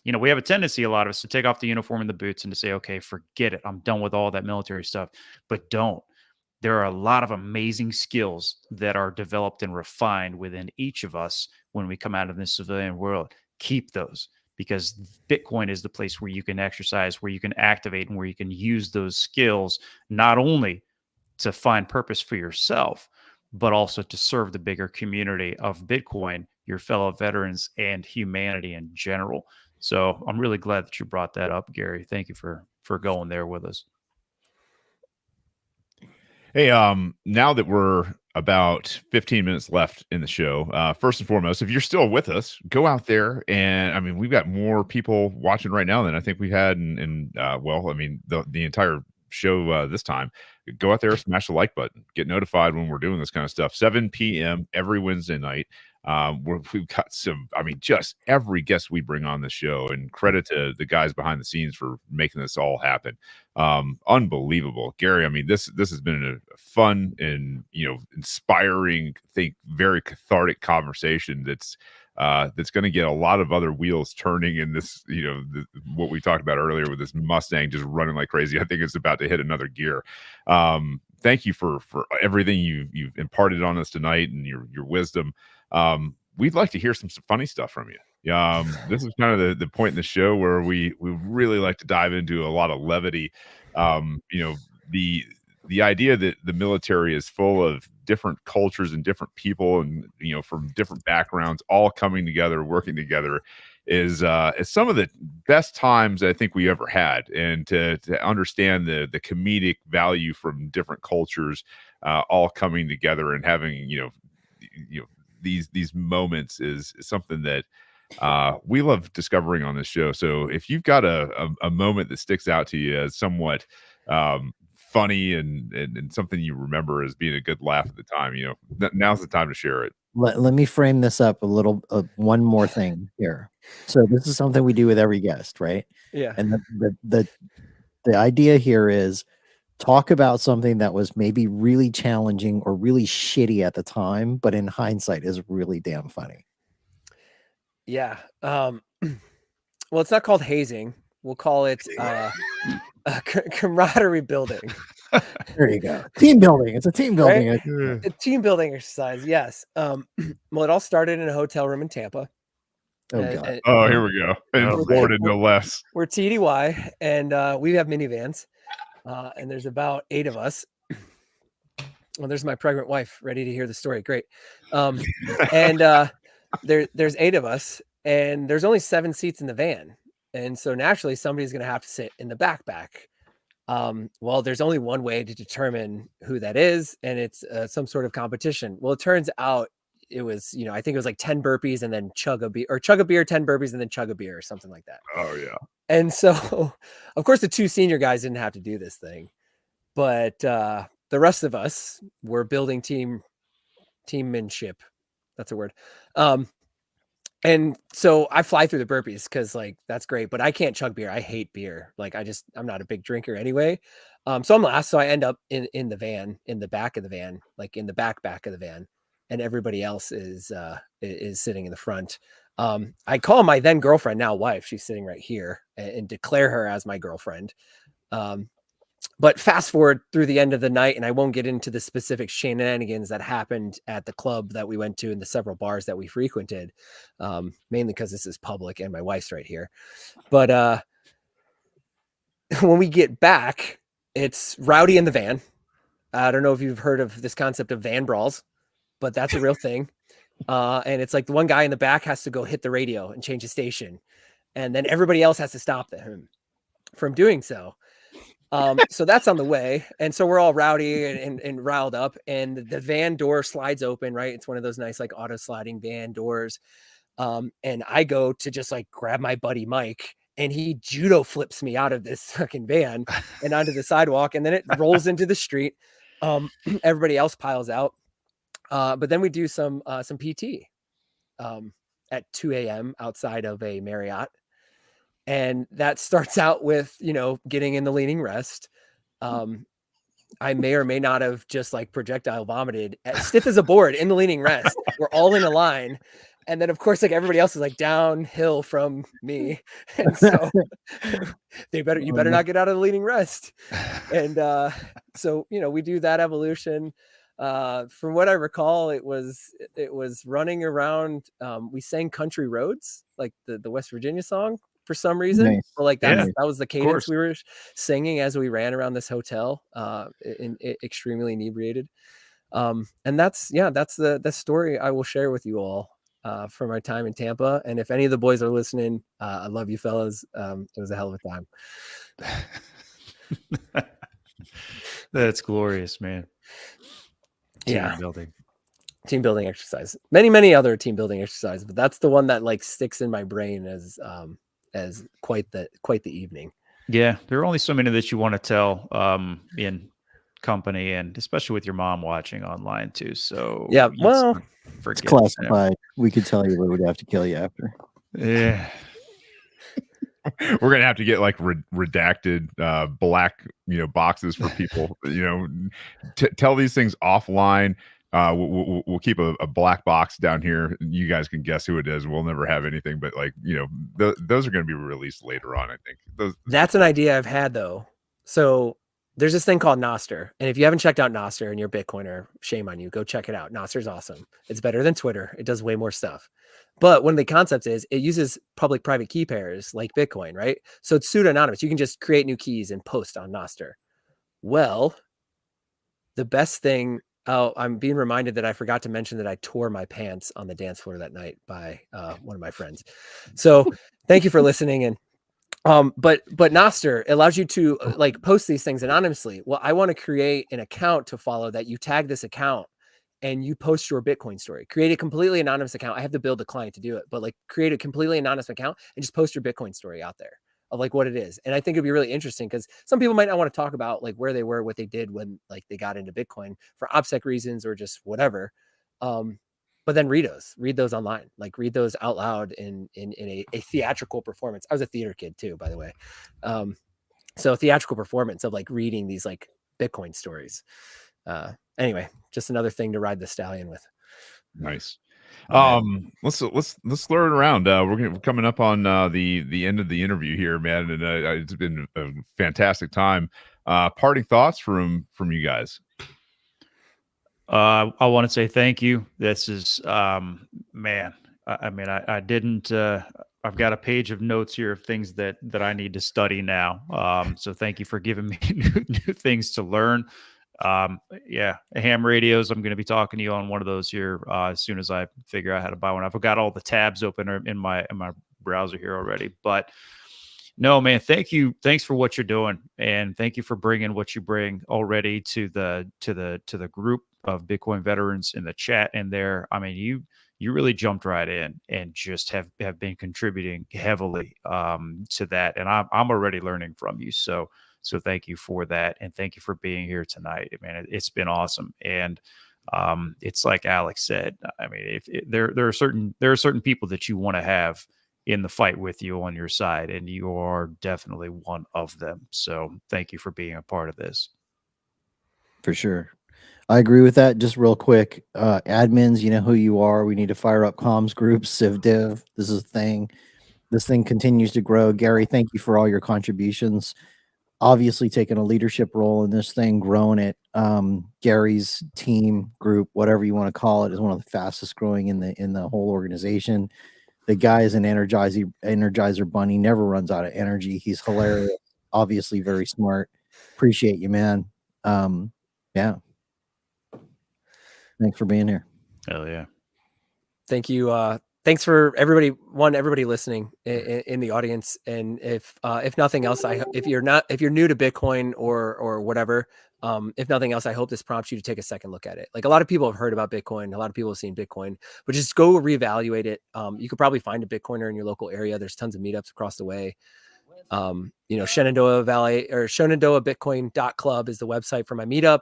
we have a tendency, a lot of us, to take off the uniform and the boots and to say, okay, forget it, I'm done with all that military stuff. But don't. There are a lot of amazing skills that are developed and refined within each of us when we come out of this civilian world. Keep those, because Bitcoin is the place where you can exercise, where you can activate, and where you can use those skills not only to find purpose for yourself, but also to serve the bigger community of Bitcoin, your fellow veterans, and humanity in general. So I'm really glad that you brought that up, Gary. Thank you for going there with us. Hey, now that we're about 15 minutes left in the show, first and foremost, if you're still with us, go out there. And we've got more people watching right now than I think we had the entire show this time. Go out there, smash the like button, get notified when we're doing this kind of stuff. 7 p.m. every Wednesday night. We've got just every guest we bring on the show, and credit to the guys behind the scenes for making this all happen. Unbelievable, Gary. This has been a fun and inspiring, I think, very cathartic conversation that's going to get a lot of other wheels turning in this, what we talked about earlier with this Mustang just running like crazy. I think it's about to hit another gear. Thank you for everything you've imparted on us tonight and your wisdom. We'd like to hear some funny stuff from you. This is kind of the point in the show where we really like to dive into a lot of levity. The idea that the military is full of different cultures and different people and from different backgrounds all coming together, working together is some of the best times I think we ever had. And to understand the comedic value from different cultures all coming together and having these moments is something that we love discovering on this show. So if you've got a moment that sticks out to you as somewhat funny and something you remember as being a good laugh at the time, now's the time to share it. Let me frame this up a little. One more thing here. So this is something we do with every guest, right? Yeah. And the idea here is talk about something that was maybe really challenging or really shitty at the time, but in hindsight is really damn funny. Yeah. Well, it's not called hazing. We'll call it camaraderie building. There you go. Team building. It's a team building. Right? A team building exercise. Yes. Well, it all started in a hotel room in Tampa. Oh, God. Here we go. In Florida, no less. We're TDY, and we have minivans, and there's about 8 of us. Well, there's my pregnant wife ready to hear the story. Great. And there's 8 of us, and there's only 7 seats in the van. And so naturally somebody's going to have to sit in the backpack. Well, there's only one way to determine who that is, and it's some sort of competition. Well, it turns out it was, I think it was like 10 burpees and then chug a beer, 10 burpees and then chug a beer or something like that. Oh yeah. And so, of course, the 2 senior guys didn't have to do this thing, but the rest of us were building teammanship. That's a word. And so I fly through the burpees because like, that's great, but I can't chug beer. I hate beer. Like I'm not a big drinker anyway. So I'm last. So I end up in the van, in the back of the van, like in the back of the van, and everybody else is sitting in the front. I call my then girlfriend, now wife, she's sitting right here, and declare her as my girlfriend. But fast forward through the end of the night, and I won't get into the specific shenanigans that happened at the club that we went to and the several bars that we frequented, mainly because this is public and my wife's right here. But when we get back, it's rowdy in the van. I don't know if you've heard of this concept of van brawls, but that's a real thing. And it's like the one guy in the back has to go hit the radio and change the station, and then everybody else has to stop him from doing so. So that's on the way. And so we're all rowdy and riled up, and the van door slides open, right? It's one of those nice, like auto sliding van doors. And I go to just like grab my buddy Mike, and he judo flips me out of this fucking van and onto the sidewalk. And then it rolls into the street. Everybody else piles out. But then we do some PT, at 2 a.m. outside of a Marriott. And that starts out with, getting in the leaning rest. I may or may not have just like projectile vomited stiff as a board in the leaning rest. We're all in a line. And then of course, like everybody else is like downhill from me. And so you better not get out of the leaning rest. And so, we do that evolution. From what I recall, it was running around. We sang Country Roads, like the West Virginia song, for some reason. Nice. So like that was the Of cadence course. we were singing as we ran around this hotel, extremely inebriated. And that's the story I will share with you all from our time in Tampa. And if any of the boys are listening, I love you fellas. It was a hell of a time. That's glorious, man. Yeah. Team building. Team building exercise. Many other team building exercises, but that's the one that like sticks in my brain as quite the evening. Yeah, there are only so many that you want to tell in company, and especially with your mom watching online too. So yeah, well, it's classified. We could tell you, but we'd have to kill you after. Yeah. We're gonna have to get like redacted black boxes for people. Tell these things offline. We'll keep a black box down here. You guys can guess who it is. We'll never have anything, but like those are going to be released later on. I think that's an idea I've had though. So there's this thing called Nostr, and if you haven't checked out Nostr and you're a Bitcoiner, shame on you. Go check it out. Nostr's awesome. It's better than Twitter. It does way more stuff. But one of the concepts is it uses public-private key pairs like Bitcoin, right? So it's pseudo-anonymous. You can just create new keys and post on Nostr. Well, the best thing. Oh, I'm being reminded that I forgot to mention that I tore my pants on the dance floor that night by one of my friends. So thank you for listening. And but Nostr allows you to like post these things anonymously. Well, I want to create an account to follow that. You tag this account and you post your Bitcoin story. Create a completely anonymous account. I have to build a client to do it, but like create a completely anonymous account and just post your Bitcoin story out there of like what it is. And I think it'd be really interesting because some people might not want to talk about like where they were, what they did when like they got into Bitcoin for OPSEC reasons or just whatever. But then read those online, like read those out loud in a theatrical performance. I was a theater kid too, by the way. So theatrical performance of like reading these like Bitcoin stories. Anyway, just another thing to ride the stallion with. Nice. Let's throw it around. We're coming up on the end of the interview here, man, and it's been a fantastic time. Parting thoughts from you guys. I want to say thank you. This is man. I mean, I didn't. I've got a page of notes here of things that I need to study now. So thank you for giving me new things to learn. Yeah, ham radios. I'm going to be talking to you on one of those here as soon as I figure out how to buy one. I've got all the tabs open in my browser here already, but No, man. Thank you. Thanks for what you're doing, and thank you for bringing what you bring already to the group of Bitcoin veterans in the chat in there. I mean, you really jumped right in and just have been contributing heavily to that, and I'm already learning from you. So thank you for that, and thank you for being here tonight, man. It's been awesome, and it's like Alex said. I mean, there are certain people that you want to have in the fight with you on your side, and you are definitely one of them. So thank you for being a part of this. For sure. I agree with that. Just real quick, admins, you know who you are. We need to fire up comms groups, CivDev. This is a thing. This thing continues to grow. Gary, thank you for all your contributions. Obviously taking a leadership role in this thing, growing it. Gary's team group, whatever you want to call it, is one of the fastest growing in the whole organization. The guy is an energizer bunny, never runs out of energy. He's hilarious, obviously very smart. Appreciate you, man. Yeah. Thanks for being here. Hell yeah. Thank you. Thanks for everybody listening in the audience. And if nothing else, if you're new to Bitcoin or whatever, if nothing else, I hope this prompts you to take a second look at it. Like, a lot of people have heard about Bitcoin, a lot of people have seen Bitcoin, but just go reevaluate it. You could probably find a Bitcoiner in your local area. There's tons of meetups across the way. Shenandoah Valley or Shenandoah Bitcoin Club is the website for my meetup.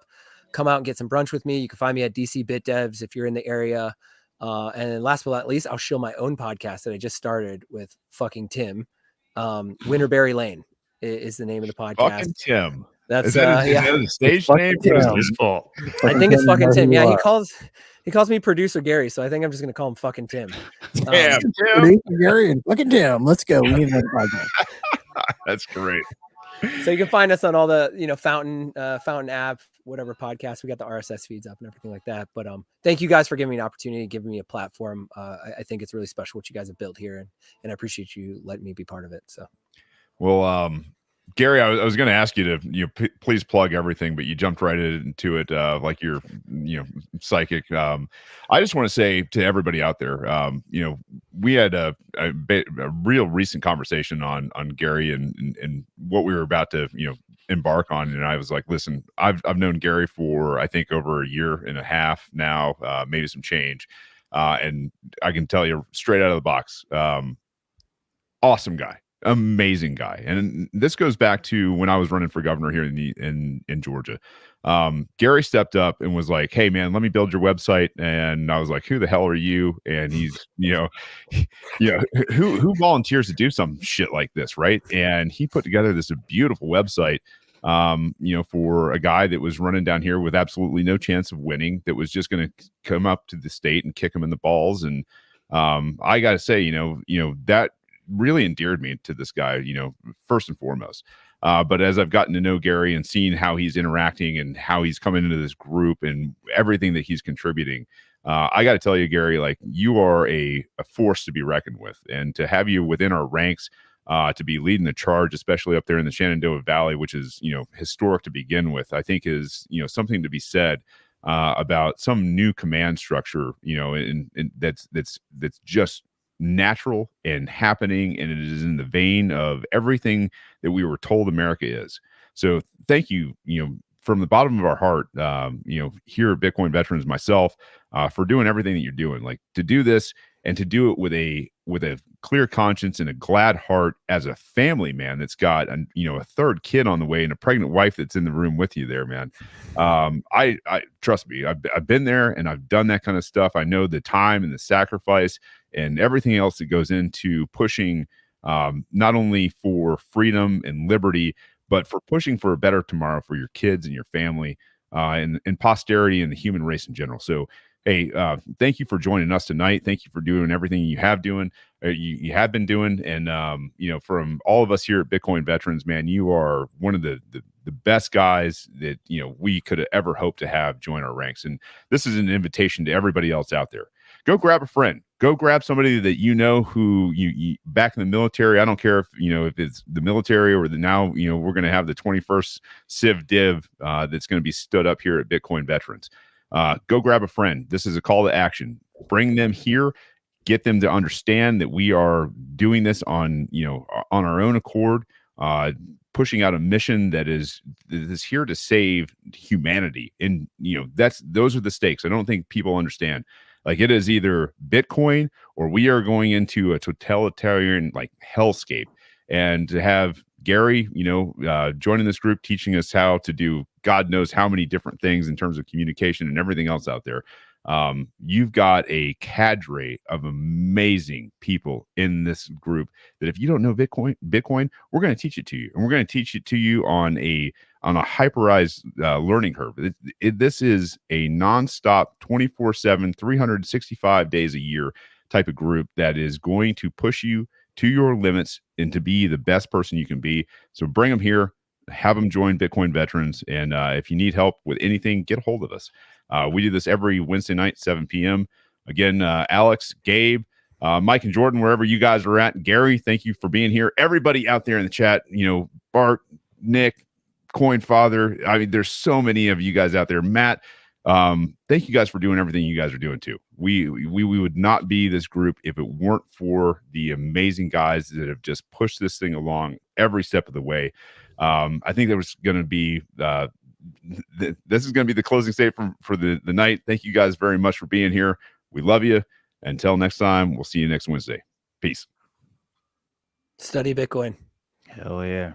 Come out and get some brunch with me. You can find me at DC BitDevs if you're in the area. And last but not least, I'll shill my own podcast that I just started with fucking Tim. Winterberry Lane is the name of the podcast. Fucking Tim. That's is that a stage name? His fault. I think it's fucking Tim. Yeah, he calls me producer Gary, so I think I'm just gonna call him fucking Tim. Damn, Tim. Producer Gary and fucking Tim. Let's go. We need another podcast. That's great. So you can find us on all the Fountain app, whatever podcast. We got the RSS feeds up and everything like that. But thank you guys for giving me an opportunity, giving me a platform. I think it's really special what you guys have built here, and I appreciate you letting me be part of it. So, well, Gary, I was going to ask you to please plug everything, but you jumped right into it like you're psychic. I just want to say to everybody out there, we had a real recent conversation on Gary and what we were about to embark on, and I was like, listen, I've known Gary for I think over a year and a half now, maybe some change, and I can tell you straight out of the box, awesome guy. Amazing guy. And this goes back to when I was running for governor here in Georgia. Gary stepped up and was like, hey man, let me build your website. And I was like, who the hell are you? And he's who volunteers to do some shit like this, right? And he put together this beautiful website for a guy that was running down here with absolutely no chance of winning, that was just going to come up to the state and kick him in the balls. And I gotta say, that really endeared me to this guy, first and foremost. But as I've gotten to know Gary and seen how he's interacting and how he's coming into this group and everything that he's contributing, I got to tell you, Gary, like, you are a force to be reckoned with, and to have you within our ranks, to be leading the charge, especially up there in the Shenandoah Valley, which is, historic to begin with, I think is, something to be said about some new command structure, and that's just natural and happening, and it is in the vein of everything that we were told America is. So thank you, from the bottom of our heart, here at Bitcoin Veterans, myself, for doing everything that you're doing, like to do this and to do it with a clear conscience and a glad heart as a family man that's got a third kid on the way and a pregnant wife that's in the room with you there, man. I trust me, I've been there and I've done that kind of stuff. I know the time and the sacrifice and everything else that goes into pushing, not only for freedom and liberty, but for pushing for a better tomorrow for your kids and your family, and posterity and the human race in general. So, hey, thank you for joining us tonight. Thank you for doing everything you have been doing. And, from all of us here at Bitcoin Veterans, man, you are one of the best guys that, we could have ever hoped to have join our ranks. And this is an invitation to everybody else out there. Go grab a friend. Go grab somebody that who you back in the military. I don't care if it's the military or now we're going to have the 21st Civ Div that's going to be stood up here at Bitcoin Veterans. Go grab a friend. This is a call to action. Bring them here. get them to understand that we are doing this on, on our own accord, pushing out a mission that is here to save humanity. And, those are the stakes. I don't think people understand. Like, it is either Bitcoin or we are going into a totalitarian like hellscape. And to have Gary, joining this group, teaching us how to do God knows how many different things in terms of communication and everything else out there. You've got a cadre of amazing people in this group that if you don't know Bitcoin, we're going to teach it to you, and we're going to teach it to you on a hyperized learning curve. This is a nonstop 24/7, 365 days a year type of group that is going to push you to your limits and to be the best person you can be. So bring them here, have them join Bitcoin Veterans. And if you need help with anything, get a hold of us. We do this every Wednesday night, 7 p.m. Again, Alex, Gabe, Mike and Jordan, wherever you guys are at. Gary, thank you for being here. Everybody out there in the chat, Bart, Nick, Coin Father. I mean, there's so many of you guys out there. Matt, thank you guys for doing everything you guys are doing too. We would not be this group if it weren't for the amazing guys that have just pushed this thing along every step of the way. I think there was going to be this is going to be the closing statement for the night. Thank you guys very much for being here. We love you. Until next time, we'll see you next Wednesday. Peace. Study Bitcoin. Hell yeah.